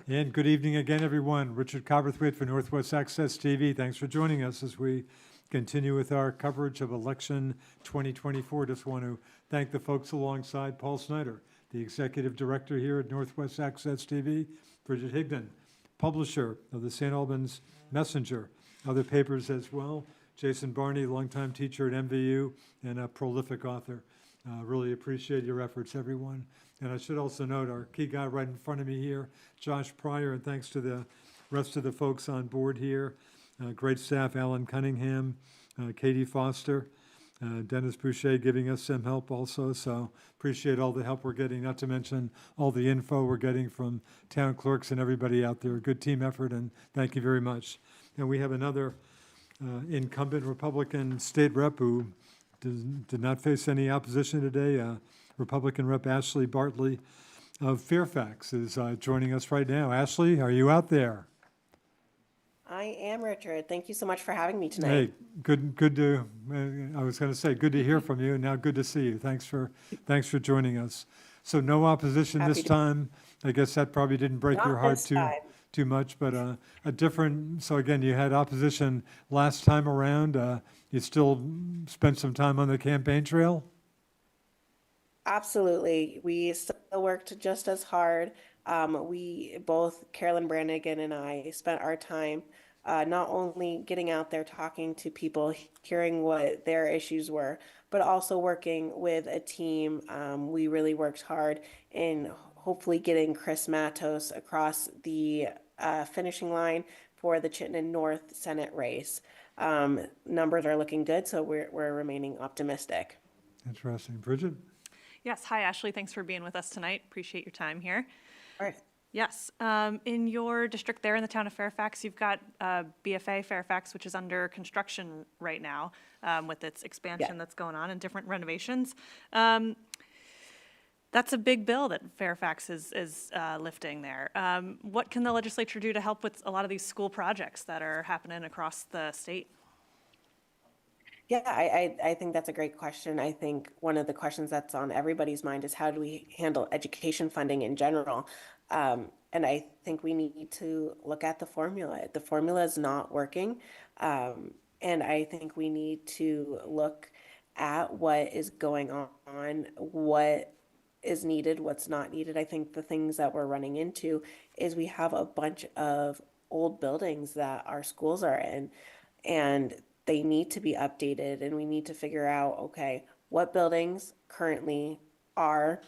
And good evening again, everyone. Richard Copperthwaite for Northwest Access TV. Thanks for joining us as we continue with our coverage of election 2024. Just want to thank the folks alongside Paul Snyder, the executive director here at Northwest Access TV, Bridget Higdon, publisher of the St. Albans Messenger, other papers as well, Jason Barney, longtime teacher at MVU and a prolific author. Really appreciate your efforts, everyone. And I should also note our key guy right in front of me here, Josh Pryor, and thanks to the rest of the folks on board here. Great staff, Alan Cunningham, Katie Foster, Dennis Boucher giving us some help also. So appreciate all the help we're getting, not to mention all the info we're getting from town clerks and everybody out there. Good team effort, and thank you very much. And we have another incumbent Republican state rep who did not face any opposition today. Republican Rep Ashley Bartley of Fairfax is joining us right now. Ashley, are you out there? I am, Richard. Thank you so much for having me tonight. Hey, good to, I was going to say, good to hear from you, and now good to see you. Thanks for joining us. So no opposition this time. I guess that probably didn't break your heart too much, but a different, so again, you had opposition last time around. You still spent some time on the campaign trail? Absolutely. We still worked just as hard. We both, Carolyn Brannigan and I, spent our time not only getting out there talking to people, hearing what their issues were, but also working with a team. We really worked hard in hopefully getting Chris Matos across the finishing line for the Chittenden North Senate race. Numbers are looking good, so we're remaining optimistic. Interesting. Bridget? Yes, hi Ashley, thanks for being with us tonight. Appreciate your time here. All right. Yes, in your district there in the town of Fairfax, you've got BFA Fairfax, which is under construction right now with its expansion that's going on and different renovations. That's a big bill that Fairfax is lifting there. What can the legislature do to help with a lot of these school projects that are happening across the state? Yeah, I think that's a great question. I think one of the questions that's on everybody's mind is how do we handle education funding in general? And I think we need to look at the formula. The formula is not working. And I think we need to look at what is going on, what is needed, what's not needed. I think the things that we're running into is we have a bunch of old buildings that our schools are in, and they need to be updated, and we need to figure out, okay, what buildings currently are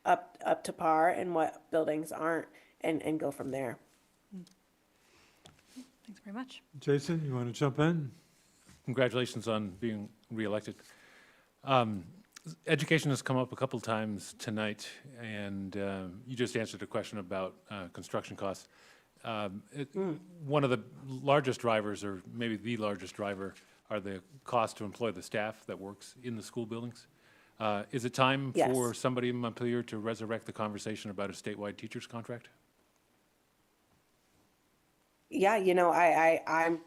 up to par and what buildings aren't, and go from there. Thanks very much. Jason, you want to jump in? Congratulations on being reelected. Education has come up a couple times tonight, and you just answered a question about construction costs. One of the largest drivers, or maybe the largest driver, are the cost to employ the staff that works in the school buildings. Is it time for somebody in Montpelier to resurrect the conversation about a statewide teacher's contract? Yeah, I'm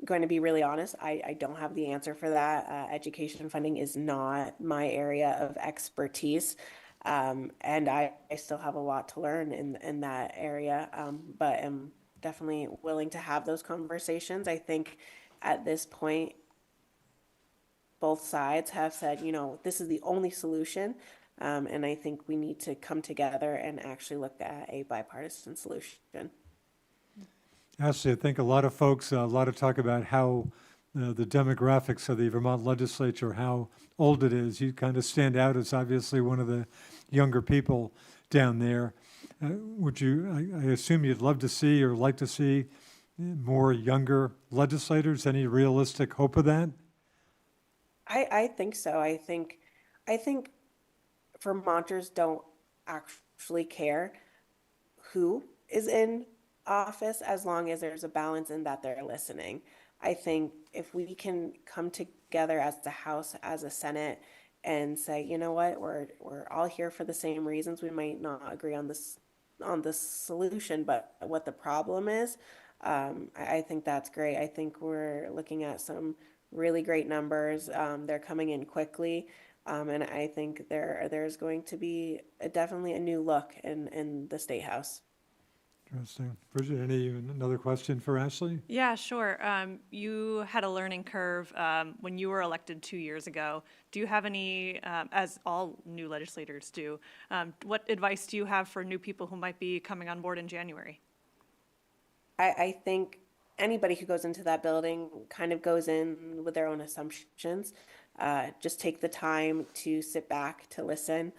going to be really honest. I don't have the answer for that. Education funding is not my area of expertise. And I still have a lot to learn in that area, but am definitely willing to have those conversations. I think at this point, both sides have said, this is the only solution. And I think we need to come together and actually look at a bipartisan solution. Ashley, I think a lot of folks, a lot of talk about how the demographics of the Vermont legislature, how old it is. You kind of stand out as obviously one of the younger people down there. I assume you'd love to see or like to see more younger legislators? Any realistic hope of that? I think so. I think Vermonters don't actually care who is in office as long as there's a balance in that they're listening. I think if we can come together as the House, as a Senate, and say, you know what, we're all here for the same reasons. We might not agree on this solution, but what the problem is, I think that's great. I think we're looking at some really great numbers. They're coming in quickly, and I think there's going to be definitely a new look in the State House. Interesting. Bridget, another question for Ashley? Yeah, sure. You had a learning curve when you were elected 2 years ago. Do you have any, as all new legislators do, what advice do you have for new people who might be coming on board in January? I think anybody who goes into that building kind of goes in with their own assumptions. Just take the time to sit back, to listen.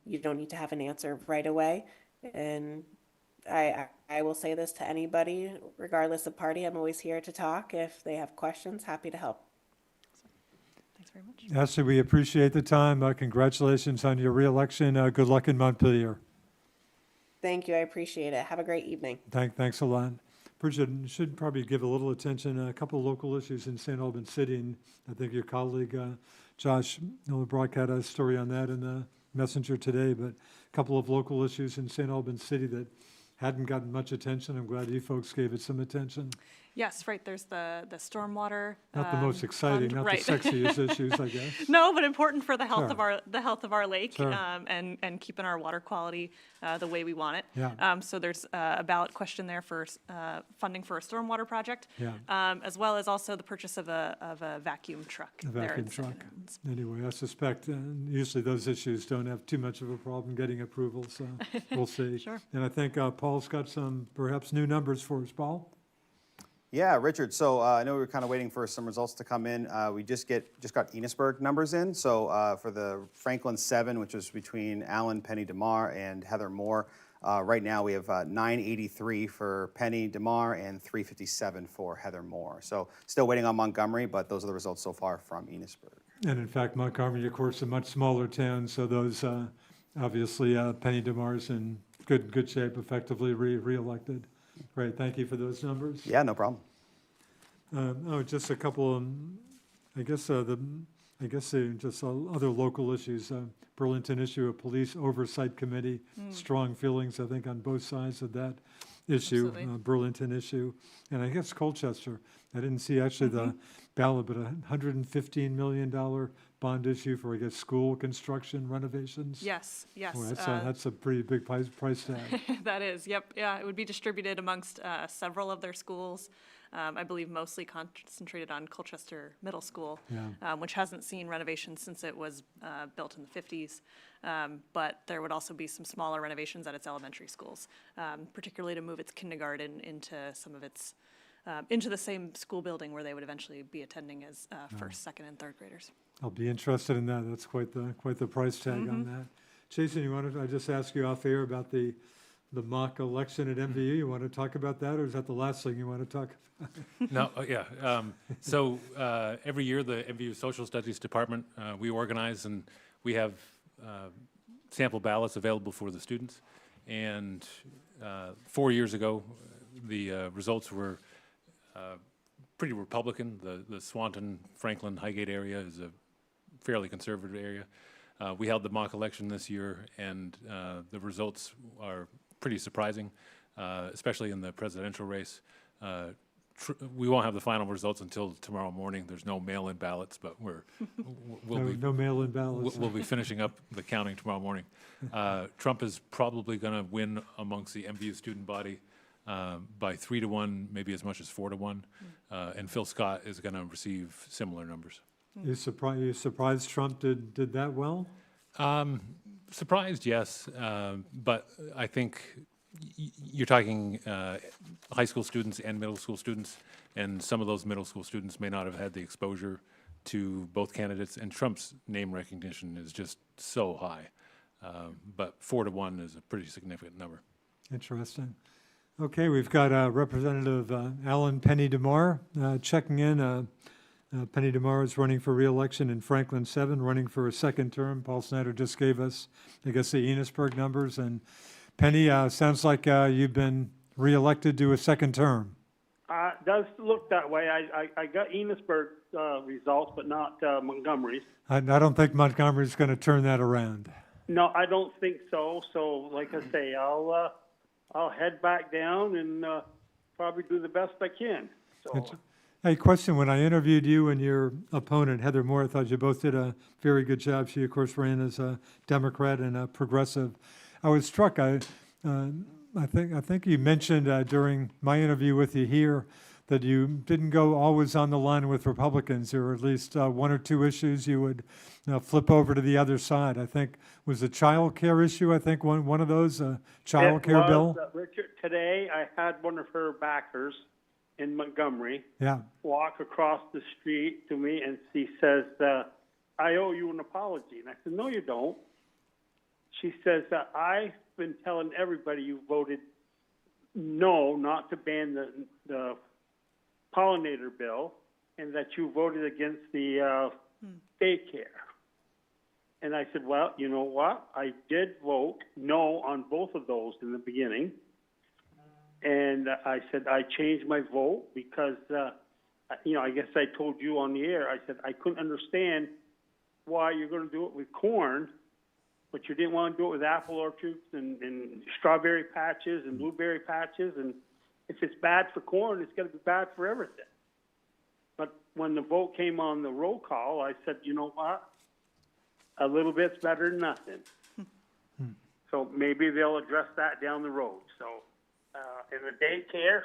You don't need to have an answer right away. And I will say this to anybody, regardless of party. I'm always here to talk. If they have questions, happy to help. Thanks very much. Ashley, we appreciate the time. Congratulations on your reelection. Good luck in Montpelier. Thank you. I appreciate it. Have a great evening. Thanks a lot. Bridget, you should probably give a little attention, a couple of local issues in St. Albans City, and I think your colleague, Josh Brock, had a story on that in the Messenger today, but a couple of local issues in St. Albans City that hadn't gotten much attention. I'm glad you folks gave it some attention. Yes, right. There's the stormwater. Not the most exciting, fund, not right. the sexiest issues, I guess. No, but important for the health Sure. of our lake, Sure. and keeping our water quality the way we want it. Yeah. So there's a ballot question there for funding for a stormwater project, Yeah. as well as also the purchase of a vacuum truck. A there vacuum in truck. St. Albans. Anyway, I suspect usually those issues don't have too much of a problem getting approval, so we'll see. Sure. And I think Paul's got some perhaps new numbers for us. Paul? Yeah, Richard. So I know we were kind of waiting for some results to come in. We just got Enosburg numbers in. So for the Franklin 7, which was between Allen, Penny Demar, and Heather Moore, right now we have 983 for Penny Demar and 357 for Heather Moore. So still waiting on Montgomery, but those are the results so far from Enosburg. And in fact, Montgomery, of course, a much smaller town, so those obviously Penny Demar's in good shape, effectively reelected. Great, thank you for those numbers. Yeah, no problem. Just a couple, I guess just other local issues. Burlington issue, a police oversight committee. Strong feelings, I think, on both sides of that issue. Absolutely. Burlington issue, and I guess Colchester. I didn't see actually the ballot, but $115 million bond issue for, I guess, school construction renovations. Yes. Boy, that's a pretty big price tag. That is, yep, yeah, it would be distributed amongst several of their schools. I believe mostly concentrated on Colchester Middle School, which hasn't seen renovations since it was built in the 50s. But there would also be some smaller renovations at its elementary schools, particularly to move its kindergarten into some of its, into the same school building where they would eventually be attending as first, second, and third graders. I'll be interested in that. That's quite the price tag on that. Jason, I just ask you off air about the mock election at MVU. You want to talk about that, or is that the last thing you want to talk about? No, yeah. So every year, the MVU Social Studies Department, we organize and we have sample ballots available for the students. And 4 years ago, the results were pretty Republican. The Swanton, Franklin, Highgate area is a fairly conservative area. We held the mock election this year, and the results are pretty surprising, especially in the presidential race. We won't have the final results until tomorrow morning. There's no mail-in ballots, but No mail-in ballots. we'll be finishing up the counting tomorrow morning. Trump is probably going to win amongst the MVU student body by 3-1, maybe as much as 4-1, and Phil Scott is going to receive similar numbers. You surprised Trump did that well? Surprised, yes, but I think you're talking high school students and middle school students, and some of those middle school students may not have had the exposure to both candidates, and Trump's name recognition is just so high. But 4-1 is a pretty significant number. Interesting. Okay, we've got Representative Allen Penny Demar checking in. Penny Demar is running for re-election in Franklin 7, running for a second term. Paul Snyder just gave us, I guess, the Enosburg numbers. And Penny, sounds like you've been re-elected to a second term. Does look that way. I got Enosburg results, but not Montgomery's. I don't think Montgomery's going to turn that around. No, I don't think so. So, like I say, I'll head back down and probably do the best I can. So. Hey, question, when I interviewed you and your opponent, Heather Moore, I thought you both did a very good job. She, of course, ran as a Democrat and a progressive. I was struck, I think you mentioned during my interview with you here that you didn't go always on the line with Republicans, or at least one or two issues you would flip over to the other side. I think was a child care issue. I think one of those, child care bill. Richard, today I had one of her backers in Montgomery Yeah. walk across the street to me, and she says, I owe you an apology. And I said, no, you don't. She says, I've been telling everybody you voted no, not to ban the pollinator bill, and that you voted against the daycare. And I said, well, you know what? I did vote no on both of those in the beginning. And I said, I changed my vote because, I guess I told you on the air, I said, I couldn't understand why you're going to do it with corn, but you didn't want to do it with apple orchards and strawberry patches and blueberry patches. And if it's bad for corn, it's going to be bad for everything. But when the vote came on the roll call, I said, you know what? A little bit's better than nothing. So maybe they'll address that down the road. So in the daycare,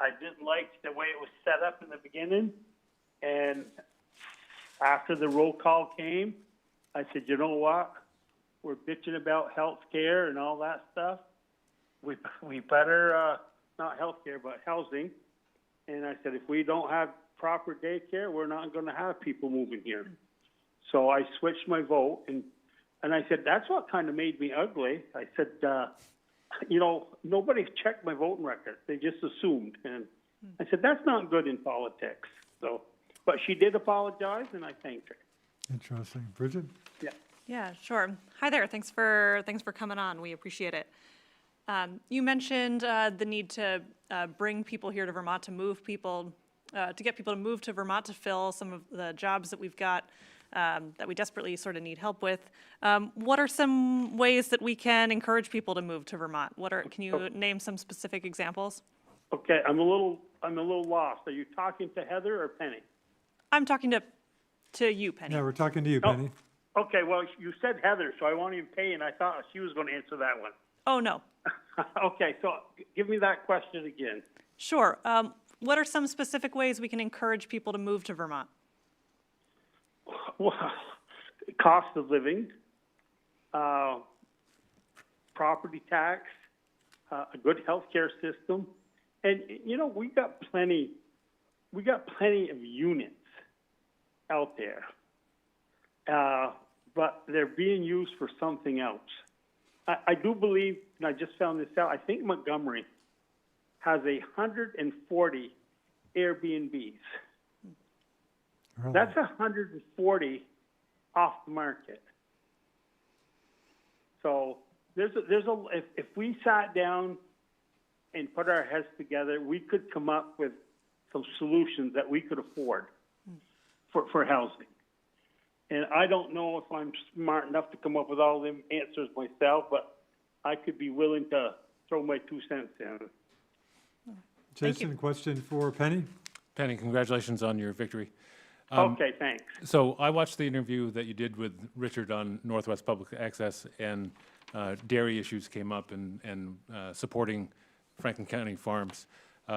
I didn't like the way it was set up in the beginning. And after the roll call came, I said, you know what? We're bitching about health care and all that stuff. We better, not health care, but housing. And I said, if we don't have proper daycare, we're not going to have people moving here. So I switched my vote, and I said, that's what kind of made me ugly. I said, nobody checked my voting record. They just assumed. And I said, that's not good in politics. So, but she did apologize, and I thanked her. Interesting. Bridget? Yeah. Yeah, sure. Hi there. Thanks for coming on. We appreciate it. You mentioned the need to bring people here to Vermont, to move people, to get people to move to Vermont to fill some of the jobs that we've got that we desperately sort of need help with. What are some ways that we can encourage people to move to Vermont? Can you name some specific examples? Okay, I'm a little lost. Are you talking to Heather or Penny? I'm talking to you, Penny. Yeah, we're talking to you, Penny. Okay, well, you said Heather, so I won't even pay, and I thought she was going to answer that one. Oh, no. Okay, so give me that question again. Sure. What are some specific ways we can encourage people to move to Vermont? Well, cost of living, property tax, a good healthcare system, and we got plenty of units out there, but they're being used for something else. I do believe, and I just found this out, I think Montgomery has 140 Airbnbs. Really? That's 140 off the market. So if we sat down and put our heads together, we could come up with some solutions that we could afford for housing. And I don't know if I'm smart enough to come up with all them answers myself, but I could be willing to throw my 2 cents in. Jason, question for Penny? Penny, congratulations on your victory. Okay, thanks. So I watched the interview that you did with Richard on Northwest Public Access, and dairy issues came up and supporting Franklin County farms.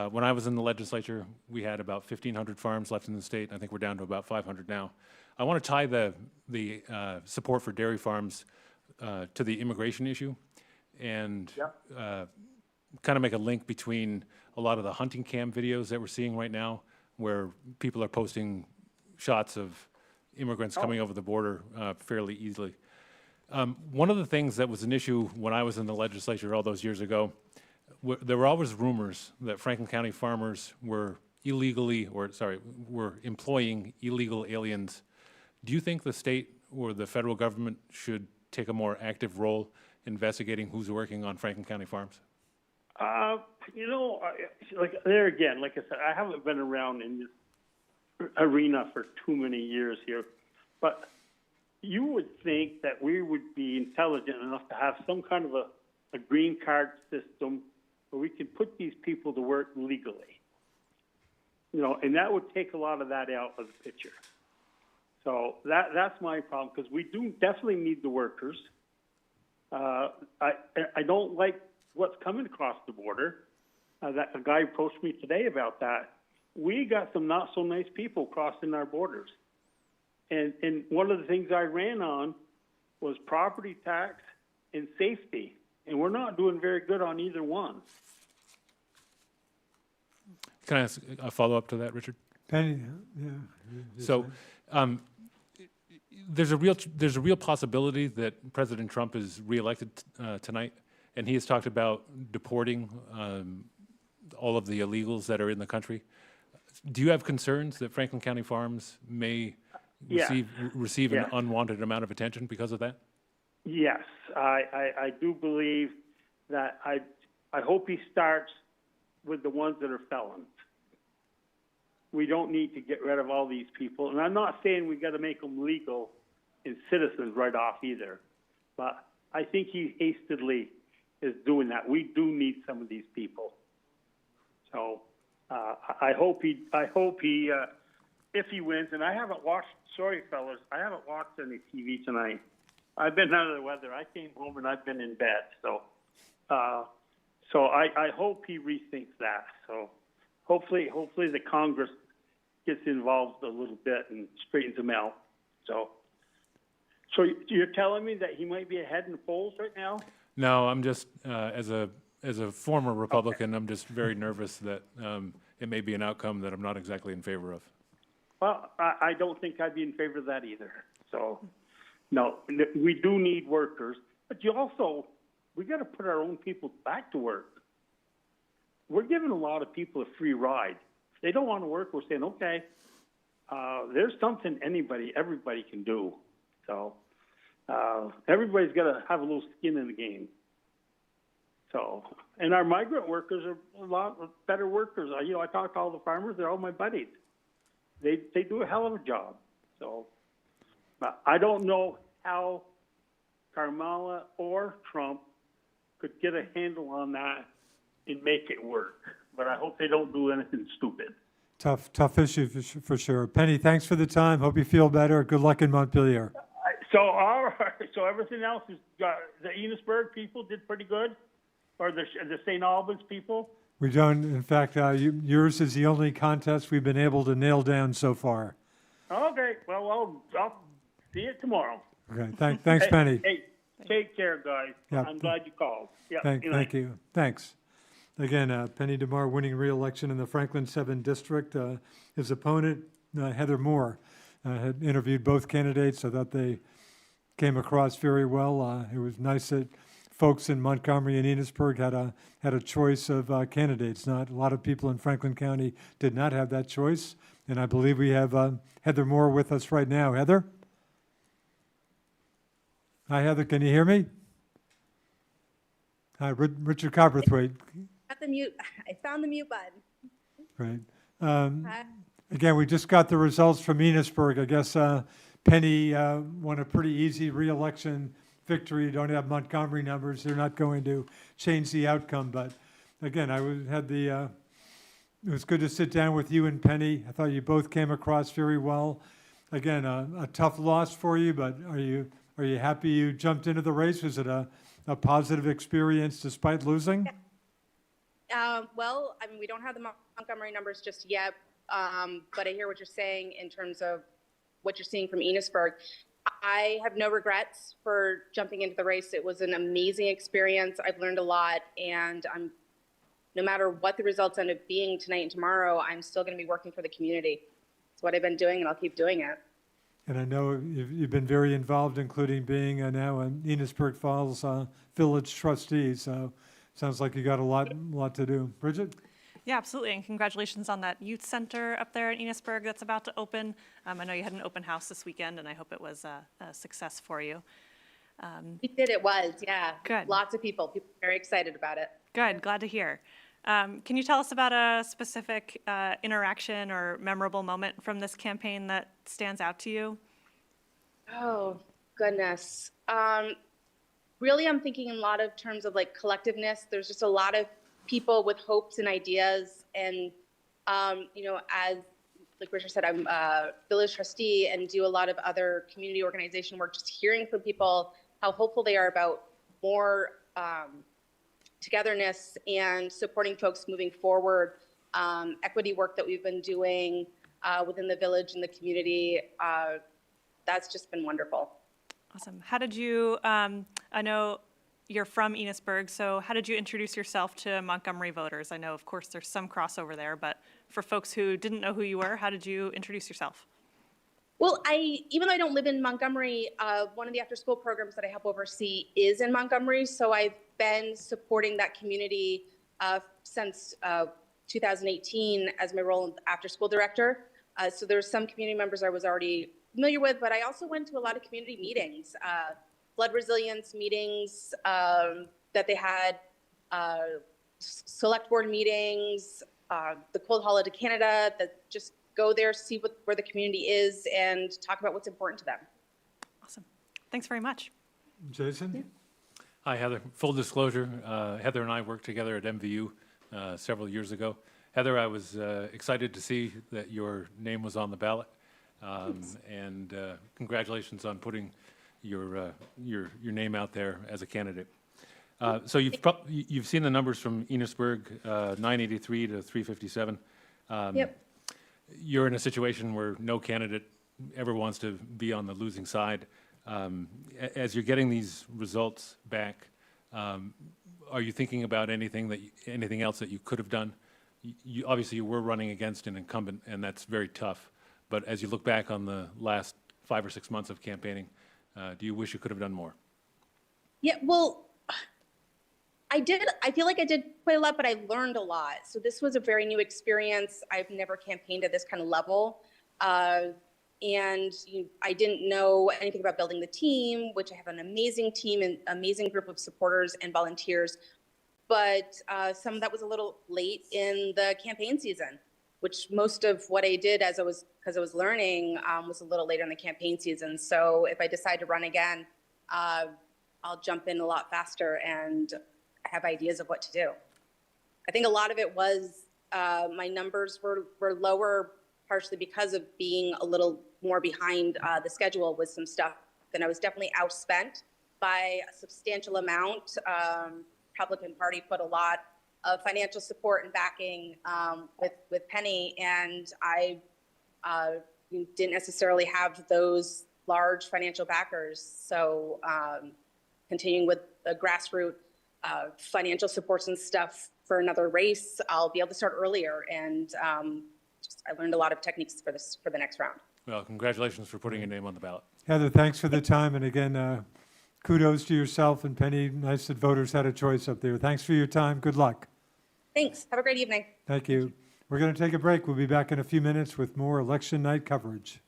When I was in the legislature, we had about 1,500 farms left in the state. I think we're down to about 500 now. I want to tie the support for dairy farms to the immigration issue, and kind of make a link between a lot of the hunting cam videos that we're seeing right now, where people are posting shots of immigrants coming over the border fairly easily. One of the things that was an issue when I was in the legislature all those years ago, there were always rumors that Franklin County farmers were were employing illegal aliens. Do you think the state or the federal government should take a more active role investigating who's working on Franklin County farms? There again, like I said, I haven't been around in this arena for too many years here, but you would think that we would be intelligent enough to have some kind of a green card system where we could put these people to work legally. And that would take a lot of that out of the picture. So that's my problem, because we do definitely need the workers. I don't like what's coming across the border. That a guy approached me today about that. We got some not so nice people crossing our borders. And one of the things I ran on was property tax and safety. And we're not doing very good on either one. Can I ask a follow-up to that, Richard? Penny, yeah. So, there's a real possibility that President Trump is reelected tonight, and he has talked about deporting all of the illegals that are in the country. Do you have concerns that Franklin County Farms may receive an unwanted amount of attention because of that? Yes, I do believe that. I hope he starts with the ones that are felons. We don't need to get rid of all these people. And I'm not saying we got to make them legal and citizens right off either. But I think he hastily is doing that. We do need some of these people. So I hope he, if he wins, and I haven't watched, sorry fellas, I haven't watched any TV tonight. I've been under the weather. I came home and I've been in bed. So I hope he rethinks that. So hopefully the Congress gets involved a little bit and straightens him out. So you're telling me that he might be ahead in the polls right now? No, I'm just as a former Republican, I'm just very nervous that it may be an outcome that I'm not exactly in favor of. Well, I don't think I'd be in favor of that either. So, no, we do need workers, but we got to put our own people back to work. We're giving a lot of people a free ride. If they don't want to work, we're saying, okay, there's something everybody can do. So, everybody's got to have a little skin in the game. So, and our migrant workers are a lot better workers. I talk to all the farmers; they're all my buddies. They do a hell of a job. So, but I don't know how Kamala or Trump could get a handle on that and make it work. But I hope they don't do anything stupid. Tough issue for sure. Penny, thanks for the time. Hope you feel better. Good luck in Montpelier. So, all right. So everything else is the Enosburg people did pretty good, or the St. Albans people. We don't, in fact, yours is the only contest we've been able to nail down so far. Okay, well, I'll see you tomorrow. Okay, thanks, Penny. Hey, take care, guys. Yeah. I'm glad you called. Yeah, Thank you. Thanks. Again, Penny Demar winning re-election in the Franklin 7 district. His opponent, Heather Moore, had interviewed both candidates. I thought they came across very well. It was nice that folks in Montgomery and Enosburg had a choice of candidates. Not a lot of people in Franklin County did not have that choice, and I believe we have Heather Moore with us right now. Heather? Hi, Heather. Can you hear me? Hi, Richard Copperthwaite. Got the mute. I found the mute button. Right. Again, we just got the results from Enosburg. I guess Penny won a pretty easy re-election victory. You don't have Montgomery numbers. They're not going to change the outcome. But again, it was good to sit down with you and Penny. I thought you both came across very well. Again, a tough loss for you, but are you happy you jumped into the race? Was it a positive experience despite losing? Well, I mean, we don't have the Montgomery numbers just yet, but I hear what you're saying in terms of what you're seeing from Enosburg. I have no regrets for jumping into the race. It was an amazing experience. I've learned a lot, and no matter what the results end up being tonight and tomorrow, I'm still going to be working for the community. It's what I've been doing, and I'll keep doing it. And I know you've been very involved, including being now an Enosburg Falls Village trustee. So sounds like you got a lot to do. Bridget? Yeah, absolutely. And congratulations on that youth center up there in Enosburg that's about to open. I know you had an open house this weekend, and I hope it was a success for you. We did. It was, yeah. Good. Lots of people. People are very excited about it. Good. Glad to hear. Can you tell us about a specific interaction or memorable moment from this campaign that stands out to you? Oh, goodness. Really, I'm thinking in a lot of terms of like collectiveness. There's just a lot of people with hopes and ideas. And, as like Richard said, I'm a village trustee and do a lot of other community organization work, just hearing from people how hopeful they are about more togetherness and supporting folks moving forward, equity work that we've been doing within the village and the community. That's just been wonderful. Awesome. How did you, I know you're from Enosburg, so how did you introduce yourself to Montgomery voters? I know, of course, there's some crossover there, but for folks who didn't know who you were, how did you introduce yourself? Well, even though I don't live in Montgomery, one of the after-school programs that I help oversee is in Montgomery, so I've been supporting that community since 2018 as my role as after-school director. So there's some community members I was already familiar with, but I also went to a lot of community meetings, flood resilience meetings that they had, select board meetings, the Cold Hall to Canada, that just go there, see where the community is, and talk about what's important to them. Awesome. Thanks very much. Jason? Yeah. Hi, Heather. Full disclosure, Heather and I worked together at MVU several years ago. Heather, I was excited to see that your name was on the ballot. And congratulations on putting your name out there as a candidate. So you've seen the numbers from Enosburg, 983 to 357. Yep. You're in a situation where no candidate ever wants to be on the losing side. As you're getting these results back, are you thinking about anything else that you could have done? Obviously, you were running against an incumbent, and that's very tough. But as you look back on the last 5 or 6 months of campaigning, do you wish you could have done more? Yeah, well, I feel like I did quite a lot, but I learned a lot. So this was a very new experience. I've never campaigned at this kind of level. And I didn't know anything about building the team, which I have an amazing team and amazing group of supporters and volunteers. But some of that was a little late in the campaign season, which most of what I did because I was learning was a little later in the campaign season. So if I decide to run again, I'll jump in a lot faster and have ideas of what to do. I think a lot of it was my numbers were lower, partially because of being a little more behind the schedule with some stuff. Then I was definitely outspent by a substantial amount. Republican Party put a lot of financial support and backing with Penny, and I didn't necessarily have those large financial backers. So continuing with the grassroots financial supports and stuff for another race, I'll be able to start earlier. And I learned a lot of techniques for the next round. Well, congratulations for putting your name on the ballot. Heather, thanks for the time. And again, kudos to yourself and Penny. Nice that voters had a choice up there. Thanks for your time. Good luck. Thanks. Have a great evening. Thank you. We're going to take a break. We'll be back in a few minutes with more election night coverage.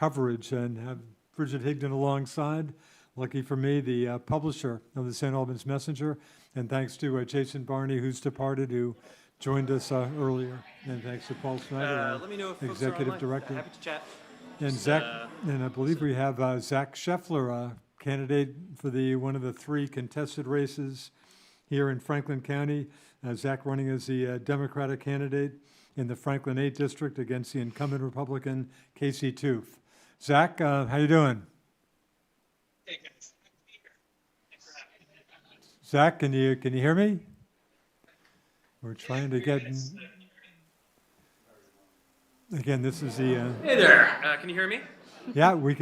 coverage and have Bridget Higdon alongside. Lucky for me, the publisher of the St. Albans Messenger. And thanks to Jason Barney, who's departed, who joined us earlier. And thanks to Paul Snyder, Let me know if folks are Executive online. Director. Happy to chat. And Zach, and I believe we have Zach Scheffler, candidate for one of the 3 contested races here in Franklin County. Zach running as the Democratic candidate in the Franklin 8 district against the incumbent Republican Casey Toof. Zach, how you doing? Hey guys, happy to be here. Thanks for having me. Zach, can you hear me? We're trying to get. Again, this is the. Hey there. Can you hear me? Yeah, we can.